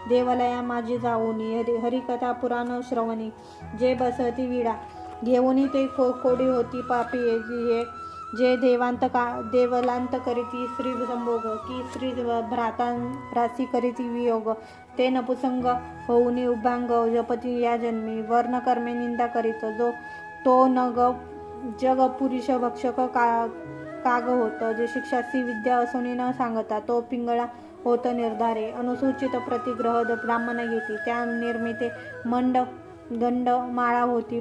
देवालया माझी जाऊनी, हरिकथा पुराण श्रवणी. जे बसती विडा घेऊनी, ते कोडी होती पापी. जे देवलांत करीती श्री संभोग, की श्री भ्रासी करीती वियोग. ते नपुसंग होऊनी उभांग, जपती या जन्मी. वर्ण कर्मे निंदा करीत, जो तो नग जग पुरुष भक्षक काग होत. जे शिक्षासी विद्या असोनी न सांगता, तो पिंगळा होत निर्धारे. अनुसूचित प्रतिग्रह ब्राह्मण घेती, त्या निर्मिते गंड माळा होती.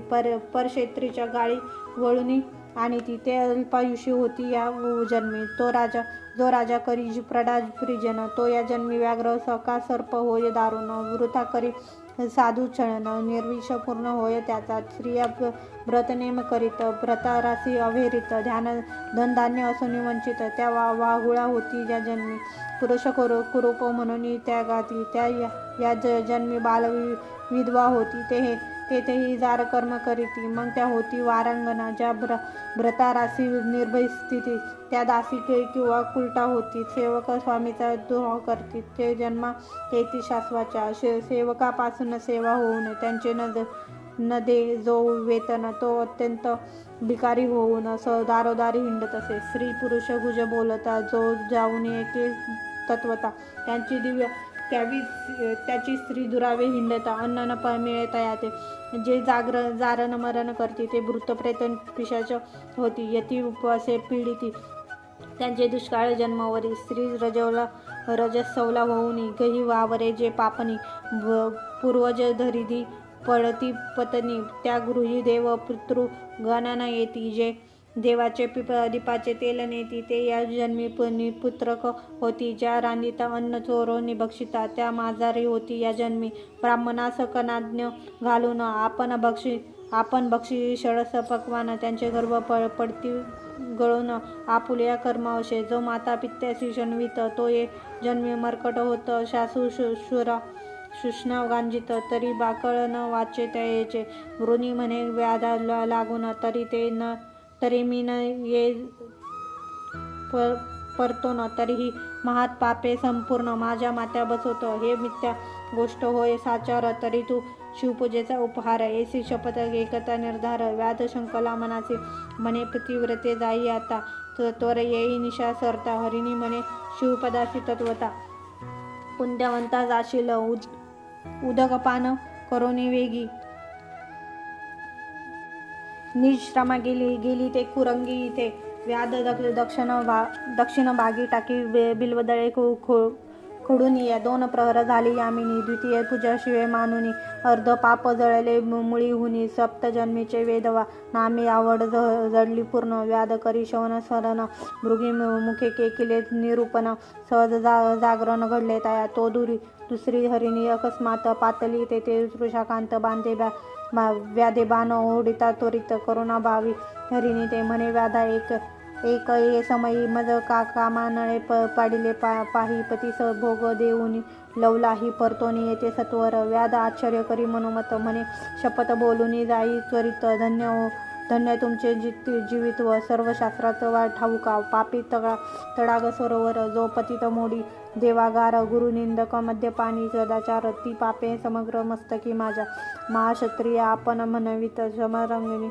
परक्षेत्रीच्या गाळी वळुनी आणि ती ते अल्पायुषी होती या जन्मी. जो राजा करी प्रडा परिजन, तो या जन्मी व्याघ्र सका सर्प होय दारुण. वृथा करी साधू छळन, निर्विष पूर्ण होय त्याचा. स्त्रिया व्रतनेम करीत, व्रतारासी अवेरित. धनधान्य असून वंचित, त्या वाहुळा होती या जन्मी. पुरुष कुरूप म्हणून त्या गाती, त्या या जन्मी बाल विधवा होती. तेथेही जार कर्म करीती, मग त्या होती वारांगना. ज्या व्रतारासी निर्भय स्थिती, त्या दासी किंवा कुलटा होती. सेवक स्वामीचा द्रोह करती, ते जन्मा येती शाश्वाच्या. सेवकापासून सेवा होऊन त्यांचे न दे जो वेतन, तो अत्यंत भिकारी होऊन दारोदारी हिंडत असे. स्त्री पुरुष गुज बोलता, जो जाऊन एके तत्वता. त्याची स्त्री दुरावे हिंडता, अन्न न मिळता याते. जे जारण मरण करती, ते भूत प्रेत पिशाच होती. यती उपवासे पीडिती, त्यांचे दुष्काळ जन्मावरी. स्त्री रजस्सवला होऊनी गही वावरे. जे पापनी पूर्वज धरिदी पळती पत्नी, त्या गृही देव पितृ गणाना येती. जे देवाचे दीपाचे तेल नेती, ते या जन्मी पुत्रक होती. ज्या राणीत अन्न चोरो निभक्षिता, त्या माजारी होती या जन्मी. ब्राह्मणास कनाज्ञ घालून आपण बक्षी षडस पक्वान, त्यांचे गर्भ पडती गळून आपुल्या कर्म असे. जो माता पित्याशी शण्वित, तो ये जन्मी मर्कट होत. शासू शुष्ण गांजित, तरी बाकळ न वाचे त्याचे. वृणी म्हणे व्याधा लागून, तरी मी न ये परतोन. तरीही महात पापे संपूर्ण, माझ्या मात्या बसवत. हे मिथ्या गोष्ट होय साचार, तरी तू शिवपूजेचा उपहार. ऐसी शपथ एकता निर्धार, व्याध शंकला मनासी. म्हणे पतिव्रते जाई आता, त्वर येई निशा सरता. हरिणी म्हणे शिवपदासी तत्वता, पुण्यवंता जाशील उदकपान करोनी वेगी. निश्रमा गेली ते कुरंगी इथे. व्याध दक्षिण भागी टाकी बिल्वदळे खोडून या. 2 प्रहर झाली यामिनी, द्वितीय पूजा शिवे मानुनी. अर्ध पाप जळले मुळी हुनी, सप्तजन्मीचे वेदवा नामे आवड जडली पूर्ण. व्याध करी शवन स्मरण, मृगी मुखे केले निरूपण. सहज जागरण घडले तया, तो दुसरी हरिणी अकस्मात पातली. तेथे वृषाकांत बांधे व्याधे बाण ओढिता त्वरित. करुणा भावी हरिणी ते म्हणे व्याधा एक ये समयी मज कामानळे पाडिले पाही. पतीस भोग देऊनी लवलाही परतोनी येते सत्वर. व्याध आश्चर्य करी मनोमत, म्हणे शपथ बोलूनी जाई त्वरित. धन्य तुमचे जीवित्व, सर्व शास्त्रात ठाऊका. पापी तडाग सरोवर, जो पतित मोडी देवागार. गुरुनिंदक मद्यपानी सदाचार, ती पापे समग्र मस्तकी माझ्या. महाक्षत्रिय आपण म्हणवित, समरंगिणी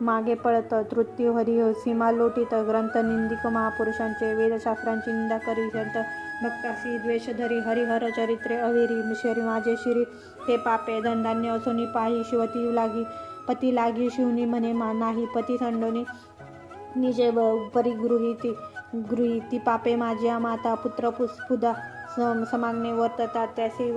मागे पळत. तृतीय हरी सीमा लोटीत, ग्रंथ निंदिक महापुरुषांचे. वेदशास्त्रांची निंदा करी संत भक्तासी द्वेष धरी हरिहर चरित्रे अविरी शरी माझे शिरी ते पापे धनधान्य असोनी पाही शिवती लागी पती लागी शिवनी म्हणे नाही पती संडोनी निजे गृहीती पापे माझ्या माता पुत्र पुदा समागणे वर्ततात त्यासी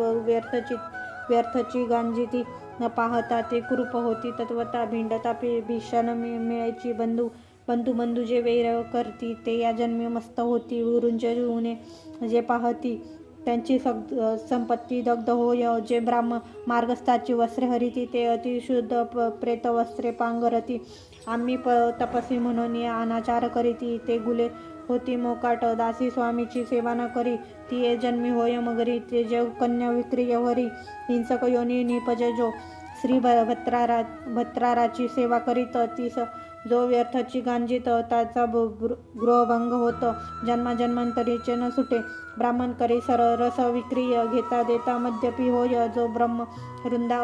व्यर्थची गांजिती न पाहता ते कुरूप होती तत्वता भिंडता भीषण मिळायची बंधू जे वैर करती ते या जन्मी मस्त होती गुरुंज उणे जे पाहती त्यांची संपत्ती दग्ध होय जे ब्राह्म मार्गस्थाची वस्त्रे हरिती ते अतिशुद्ध प्रेत वस्त्रे पांघरती आम्ही तपस्वी म्हणून अनाचार करीती ते गुले होती मोकाट दासी स्वामीची सेवा न करी ती ये जन्मी होय मगरी ते जग कन्या विक्रिय हरी हिंसक योनी निपज जो श्री भत्राराची सेवा करीत ती जो व्यर्थची गांजित त्याचा गृहभंग होत जन्मांतरीचे न सुटे ब्राह्मण करी रस विक्रिय घेता देता मद्यपी होय जो ब्रह्म वृंदा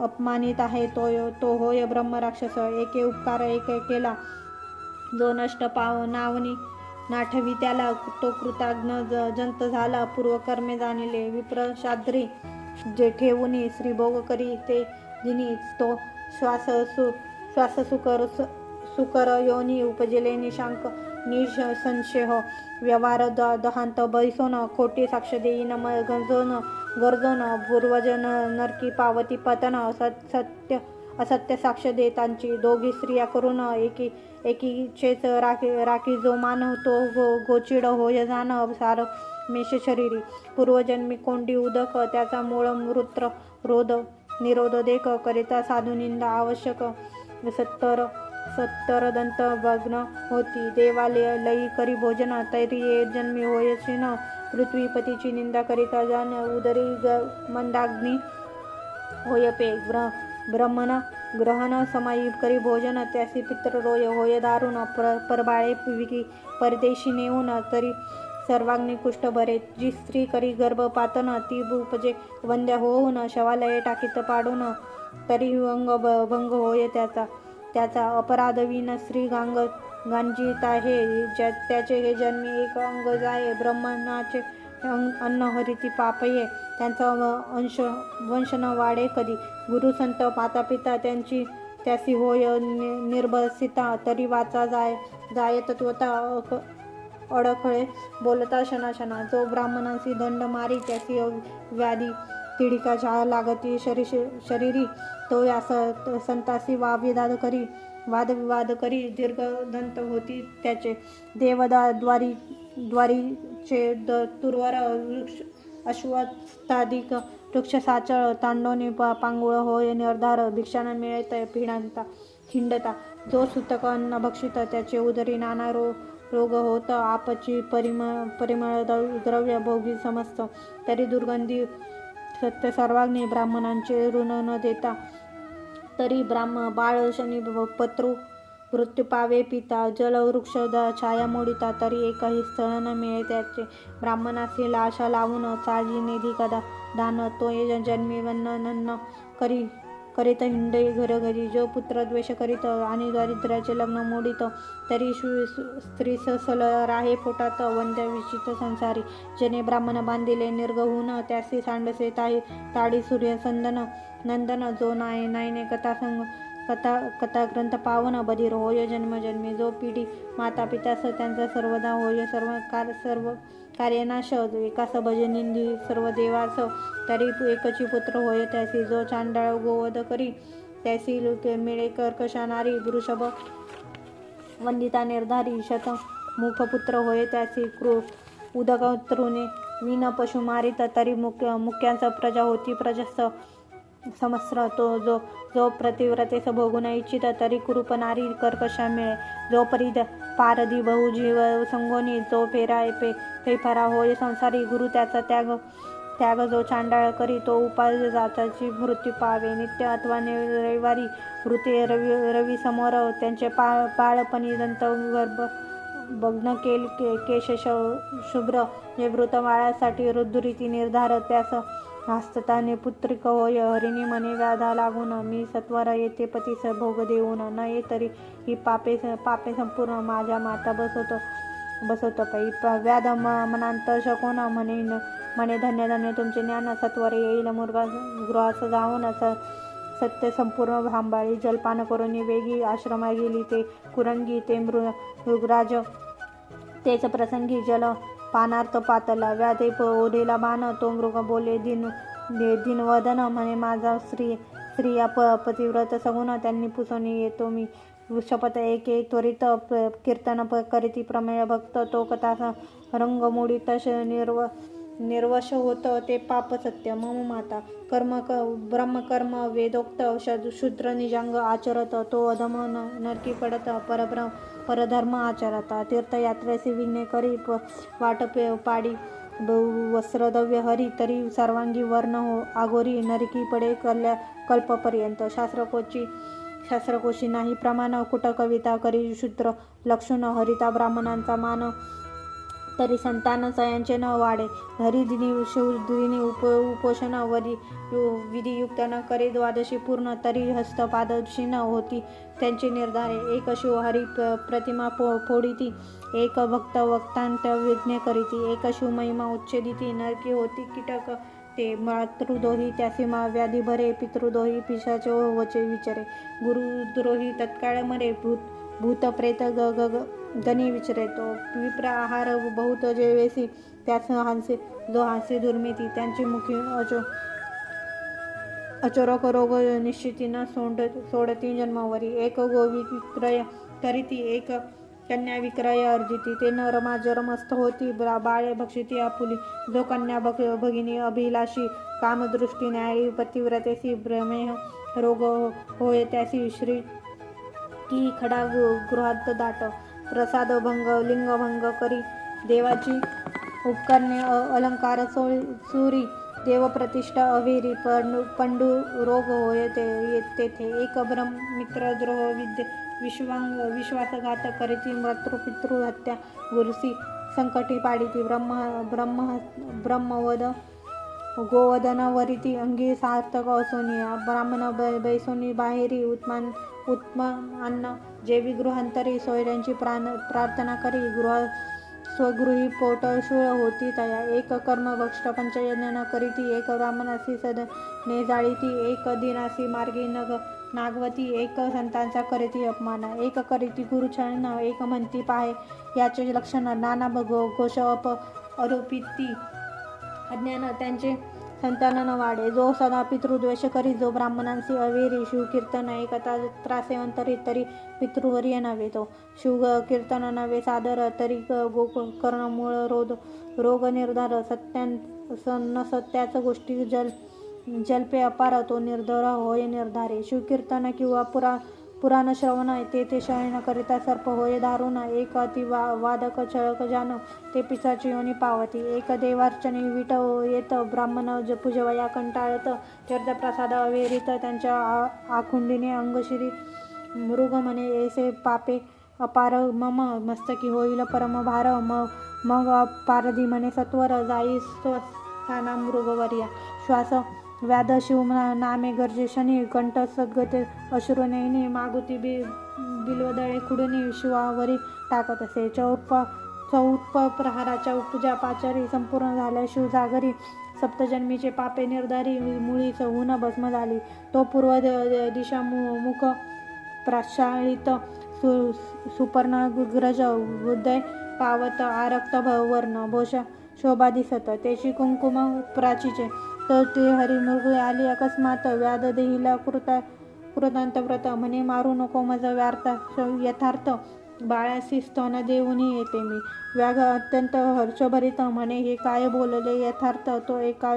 अपमानित आहे तो होय ब्रह्म राक्षस एके उपकार एक केला जो नष्ट नावनी नाठवी त्याला तो कृतज्ञ जंत झाला पूर्वकर्मे जाणिले विप्र शाद्री जे ठेवून श्रीभोग करी ते जिनी तो श्वास सुकर योनी उपजिले निशांक निसंशय व्यवहार दहांत बैसोन खोटी साक्ष देईन गरजोन पूर्वजन नरकी पावती पतन असत्य साक्ष देतांची दोघी स्त्रिया करून एकीचेच राखी जो मान तो गोचिड होय जाण सार मेष शरीरी पूर्वजन्मी कोंडी उदक त्याचा मूळ मृत्र निरोध देख करिता साधू निंदा आवश्यक सत्तर दंत भग्न होती देवालय लई करी भोजन तैरी ये जन्मी होयशीन पृथ्वीपतीची निंदा करिता जाण उदरी मंदाग्नी होय पे ब्रह्मण ग्रहण समाई करी भोजन त्यासी पित्र रोय होय दारुण परबाळे विकी परदेशी नेऊन तरी सर्वाग्नी कुष्ठ भरे जी स्त्री करी गर्भपातन ती उपजे वंद्य होऊन शवालये टाकीत पाडून तरी अंग भंग होय त्याचा अपराध विन स्त्री गांजित आहे त्याचे जन्मी एक अंग जाये ब्रह्मणाचे अन्न हरिती पापये त्यांचा वंश न वाढे कधी गुरु संत मातापिता त्यासी होय निर्भसिता तरी वाचा जाय तत्वता अडखळे बोलता क्षणाक्षणा जो ब्राह्मणांशी दंड मारी त्याची व्याधी तिडिका लागती शरीरी तो या संतासी वादविवाद करी दीर्घदंत होती त्याचे द्वारीचे तुर्वर अश्वत्थाधिक वृक्ष साचळ तांडोनी पांगुळ होय निर्धार भिक्षान मिळत हिंडता जो सुतक अन्न भक्षित त्याचे उदरी नाना रोग होत आपची परिमळ द्रव्य भोगी समस्त तरी दुर्गंधी सत्य सर्वाग्नी ब्राह्मणांचे ऋण न देता तरी बाळ शनी पत्रू मृत्यू पावे पिता जलवृक्ष छाया मोडिता तरी एकही स्थळ न मिळे त्याचे ब्राह्मणासी लाशा लावून चाळी निधी कदा दान तो जन्मी वन्न करीत हिंडे घरोघरी जो पुत्र द्वेष करीत आणि दारिद्र्याचे लग्न मोडित तरी स्त्री सल राहे पोटात वंद्य विचित संसारी जेने ब्राह्मण बांधिले निर्गहून त्यासी सांडसे ताडी सूर्य नंदन जो नायने कथा ग्रंथ पावन बधीर होय जन्मजन्मी जो पिढी माता पितास त्यांचा सर्वदा होय सर्व कार्यनाश एकास भजनिंदी सर्व देवास तरी एकची पुत्र होय त्यासी जो चांडाळ गोवध करी त्यासी मिळे कर्कशा नारी वृषभ वंदिता निर्धारी शतमुख पुत्र होय त्यासी उदकतृणे विन पशु मारित तरी मुख्यांचा प्रजा होती प्रजस्थ समस्र तो जो प्रतिव्रतेस भोगून इच्छित तरी कुरूप नारी कर्कशा मिळे जो पारधी बहुजीव संगोनी जो फेफरा होय संसारी गुरु त्याचा त्याग जो चांडाळ करी तो उपाय जाताची मृत्यू पावे नित्य अथवा रविवारी वृते रवी समोर त्यांचे पाळपणी दंत गर्भ भग्न केश शुभ्र जे वृतमाळ्यासाठी रुद्धुरीती निर्धार त्यास हस्तताने पुत्रिक होय हरिणी मने व्याधा लागून मी सत्वर येते पतीस भोग देऊन न ये तरी ही पापे संपूर्ण माझ्या माता बसवतो बसवत पायी व्याध मनांत शकोन म्हणे धन्य धन्य तुमचे ज्ञान सत्वर येईल गृहास जाऊन सत्य संपूर्ण भांबाळी जलपान करून वेगी आश्रमा गेली ते कुरंगी ते मृगराज तेच प्रसंगी जल पानार्थ पातला व्याधे ओढेला बाण तो मृग बोले दिनवदन म्हणे माझा स्त्रिया पतिव्रत सगुण त्यांनी पुसून येतो मी शपथ एक त्वरित कीर्तन करीती प्रमेय भक्त तो कथा रंग मोडित निर्वश होत ते पाप सत्य मम माता ब्रह्मकर्म वेदोक्त शूद्र निजांग आचरत तो अधम नरकी पडत परधर्म आचरता तीर्थयात्रेसी विघ्ने करी वाट पाडी वस्त्रद्रव्य हरी तरी सर्वांगी वर्ण हो आगोरी नरकी पडे कल्पपर्यंत शास्त्रकोशी नाही प्रमाण कुट कविता करी शूद्र लक्षण हरिता ब्राह्मणांचा मान तरी संतान सयांचे न वाढे हरिदिनी शिवदिनी उपोषण विधियुक्त न करे द्वादशी पूर्ण तरी हस्तपादशी न होती त्यांची निर्धारे एक शिव हरी प्रतिमा फोडिती एक भक्त वक्तांत विघ्ने करीती एक शिव महिमा उच्छेदिती नरकी होती कीटक ते मातृदोही त्यासी व्याधी भरे पितृदोही पिशाचे वचे विचारे गुरुद्रोही तत्काळ मरे भूत प्रेत गणी विचारेतो विप्र आहार बहुत जेवेसी त्यास हांसे जो हांसे दुर्मिती त्यांची मुखी अचोरक रोग निश्चितीनं सोडती जन्मावरी एक गो विक्रय करीती एक कन्या विक्रय अर्जिती ते न रमाजर मस्त होती बाळे भक्षिती आपुली जो कन्या भगिनी अभिलाषी कामदृष्टी न्यायी पतिव्रतेसी भ्रमेह रोग होय त्यासी श्री की खडा गृहात दाट प्रसाद भंग लिंगभंग करी देवाची उपकरणे अलंकार सुरी देवप्रतिष्ठा अवेरी पंडू रोग होय तेथे एक मित्रद्रोह विश्वासघात करीती मातृपितृ हत्या गुरुसी संकटी पाडिती ब्रह्मवद गोवदन वरिती अंगी सार्थक असोनिया ब्राह्मण बैसोनी बाहेरी उत्तम अन्न जेवी गृहांतरी सोयऱ्यांची प्रार्थना करी स्वगृही पोट शूळ होती तया एक कर्मभक्ष्ट पंचयज्ञ करीती एक ब्राह्मणासी सदने जाळीती एक दिनासी मार्गी नागवती एक संतांचा करीती अपमान एक करीती गुरुचरण एक म्हणती पाहे याचे लक्षण नाना घोष आरोपिती अज्ञान त्यांचे संतान वाढे जो सदा पितृद्वेष करी जो ब्राह्मणांशी अवेरी शिवकीर्तन एकता त्रासेवंतरी तरी पितृवर्य नव्हे तो शिव कीर्तन नव्हे सादर तरी गोकर्ण मूळ रोग निर्धार सत्याच गोष्टी जल्पे अपार तो निर्धार होय निर्धारे शिवकीर्तन किंवा पुराण श्रवण ते शयन करिता सर्प होय दारुण एक अति वादक छळक जान ते पिसाची योनी पावती एक देवार्चने विट येत ब्राह्मण पूजवया कंटाळत तीर्थप्रसाद अवेरित त्यांच्या आखुंडीने अंगशिरी मृग म्हणे ऐसे पापे अपार मम मस्तकी होईल परमभार मग पारधी म्हणे सत्वर जाई स्थाना मृगवर्या श्वास व्याध शिव नामे गरजे शनी कंठ सद्गते अश्रुनयनी मागुती बिल्वदळे खुडणी शिवावरी टाकत असे चौप प्रहाराच्या पूजा पाचारी संपूर्ण झाल्या शिव जागरी सप्तजन्मीचे पापे निर्धारी मुळी होऊन भस्म झाली तो पूर्व दिशा मुख प्राशाळित सुपर्णग्रज उदय पावत आरक्त वर्ण भोष शोभा दिसत त्याची कुंकुम प्राचीचे तर ते हरिमृग आली अकस्मात व्याध देहीला कृतांत व्रत म्हणे मारू नको मज यथार्थ बाळासी स्तन देऊनी येते मी व्याघ अत्यंत हर्षभरित म्हणे हे काय बोलले यथार्थ तो एका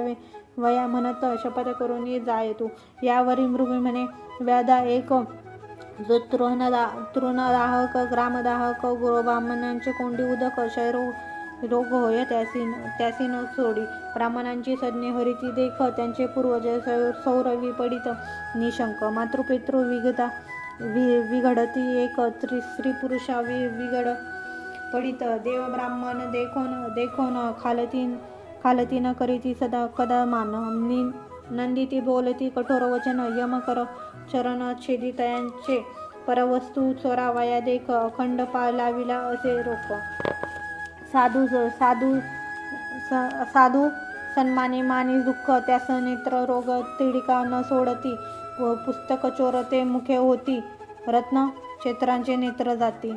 वया म्हणत शपथ करून जाय तू यावरी मृग म्हणे व्याधा एक जो तृणदाहक ग्रामदाहक ब्राह्मणांचे कोंडी उदक रोग होय त्यासी न सोडी ब्राह्मणांची सज्ञे हरिती देख त्यांचे पूर्वज सौरवी पडित निशंक मातृपितृ विघडती एक स्त्री पुरुषा विघड पडित देव ब्राह्मण देखोन खालती न करीती सदा कदा मान नंदिती बोलती कठोर वचन यम कर चरण छेदितयांचे परवस्तू चोरावया देख अखंड लाविला असे रोप साधू साधू साधू सन्माने मानी दुःख त्यास नेत्र रोग तिडिका न सोडती व पुस्तक चोरते मुखे होती रत्न क्षेत्रांचे नेत्र जाती.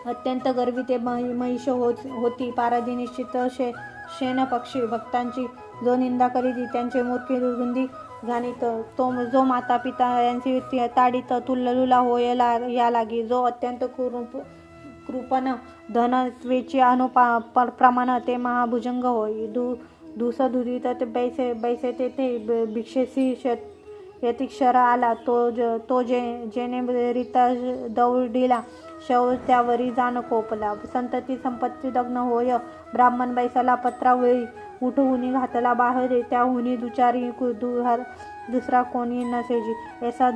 अत्यंत गर्वी ते महिष होती पारधी निश्चित शेण पक्षी भक्तांची जो निंदा करीती त्यांचे मूर्खी रुंदी घाणीत तो जो माता पिता यांची ताडीत तुल्लुला होय या लागी जो अत्यंत कृपण धनत्वेची प्रमाण ते महाभुजंग होय दुस दुरित बैसे तेथे भिक्षेसी यतिक्षर आला तो जेने रीता दौडीला शव त्यावरी जाण कोपला संतती संपत्ती दग्न होय ब्राह्मण बैसाला पत्रावळी उठवून घातला बाहेर त्याहुनी दुचारी दुसरा कोणी नसेजी ऐसा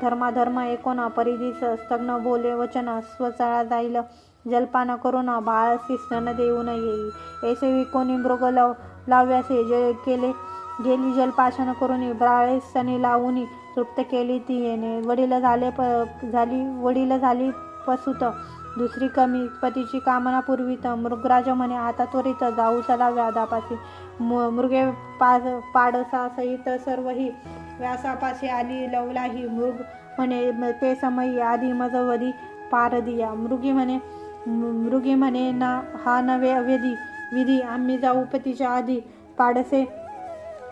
धर्माधर्म एकोणा परिधीस स्तग्न बोले वचन स्वचळा जाईल जलपान करून बाळसी स्तन देऊन येई ऐसे विकोणी मृग लाव्यासे जे केले गेली जलपाशन करून ब्राळे सनी लावून तृप्त केली ती येणे वडील झाली पसुत दुसरी कमी पतीची कामना पूर्वीत मृगराज म्हणे आता त्वरित जाऊ चला व्याधापासी मृगे पाडसा सहित सर्वही व्यासापाशी आली लवलाही मृग म्हणे ते समयी आधी मजवधी पार दिया मृगी म्हणे ना हा नवे विधी आम्ही जाऊ पतीच्या आधी पाडसे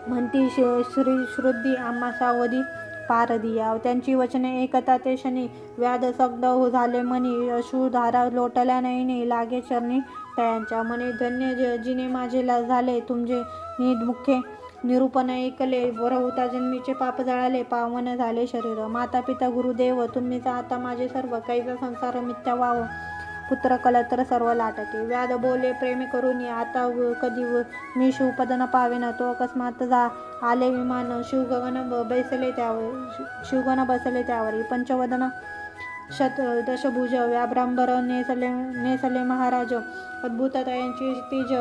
म्हणती श्रुद्धी आम्हा सावधी पार दिया त्यांची वचने ऐकता ते शनी व्याध सग्ध झाले मनी अश्रुधारा लोटल्या नयनी लागे चरणी तयांच्या म्हणे धन्य जिने माझे झाले तुमचे मुखे निरूपण ऐकले बरहुता जन्मीचे पाप जळाले पावन झाले शरीर माता पिता गुरुदेव तुम्हीच आता माझे सर्व कैसा संसार मिथ्या वाव पुत्र कलत्र सर्व लाटके व्याध बोले प्रेमी करून आता कधी मी शिवपद न पावेन तो अकस्मात आले विमान शिवगण बसले त्यावरी पंचवदन दशभुज व्याभ्रांबर नेसले महाराज अद्भुत तयांची तीज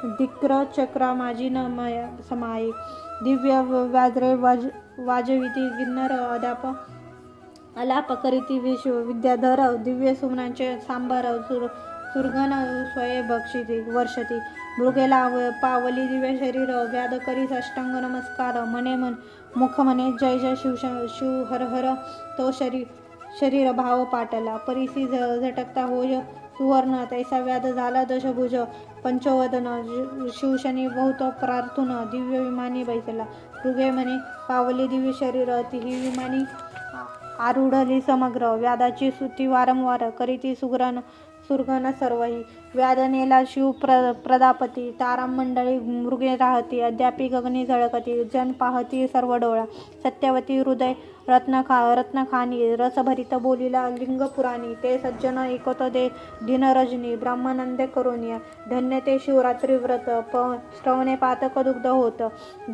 दिक्र चक्रा माझी न समाई दिव्य व्याद्रे वाजविती किन्नर अलाप करीती विद्याधर दिव्य सुमनांचे सांबर सुरगण स्वये बक्षिती वर्षती मृगेला पावली दिव्य शरीर व्याध करी अष्टांग नमस्कार म्हणे मुख म्हणे जय जय शिव हर हर तो शरीर भाव पाटला परिसी झटकता होय सुवर्ण तैसा व्याध झाला दशभुज पंचवदन शिवशनी बहुत प्रार्थून दिव्य विमानी बैसला मृगे म्हणे पावली दिव्य शरीर तिही विमानी आरूढली समग्र व्याधाची स्तुती वारंवार करीती सुरगण सर्वही व्याधनेला शिव प्रदापती ताराम मंडळी मृगे राहती अद्यापी गगनी झळकती जन पाहती सर्व डोळा सत्यवती हृदय रत्नखानी रसभरित बोलीला लिंग पुराणी ते सज्जन ऐकत दे दिनरजनी ब्रह्मानंदे करुनिया धन्य ते शिवरात्री व्रत श्रवणे पातक दुग्ध होत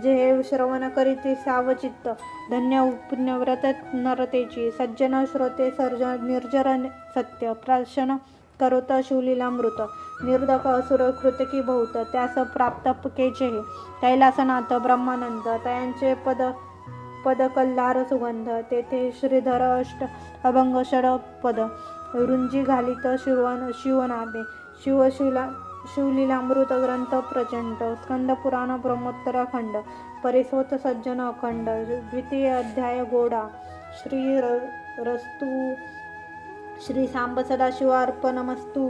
जे श्रवण करीती सावचित्त धन्य पुण्यव्रत नरतेची सज्जन श्रोते सर्जन निर्जर सत्य प्राशन करोत शिवलीलामृत निर्दक असुर कृतकी बहुत त्यास प्राप्त केचे कैलासनाथ ब्रह्मानंद तयांचे पद कल्लार सुगंध तेथे श्रीधर अष्ट अभंग षड पद रुंजी घालित शिवनादे शिवलीलामृत ग्रंथ प्रचंड स्कंद पुराण ब्रह्मोत्तर खंड परिसोत सज्जन अखंड द्वितीय अध्याय गोडा श्री रस्तु श्री सांब सदाशिवार्पणमस्तु.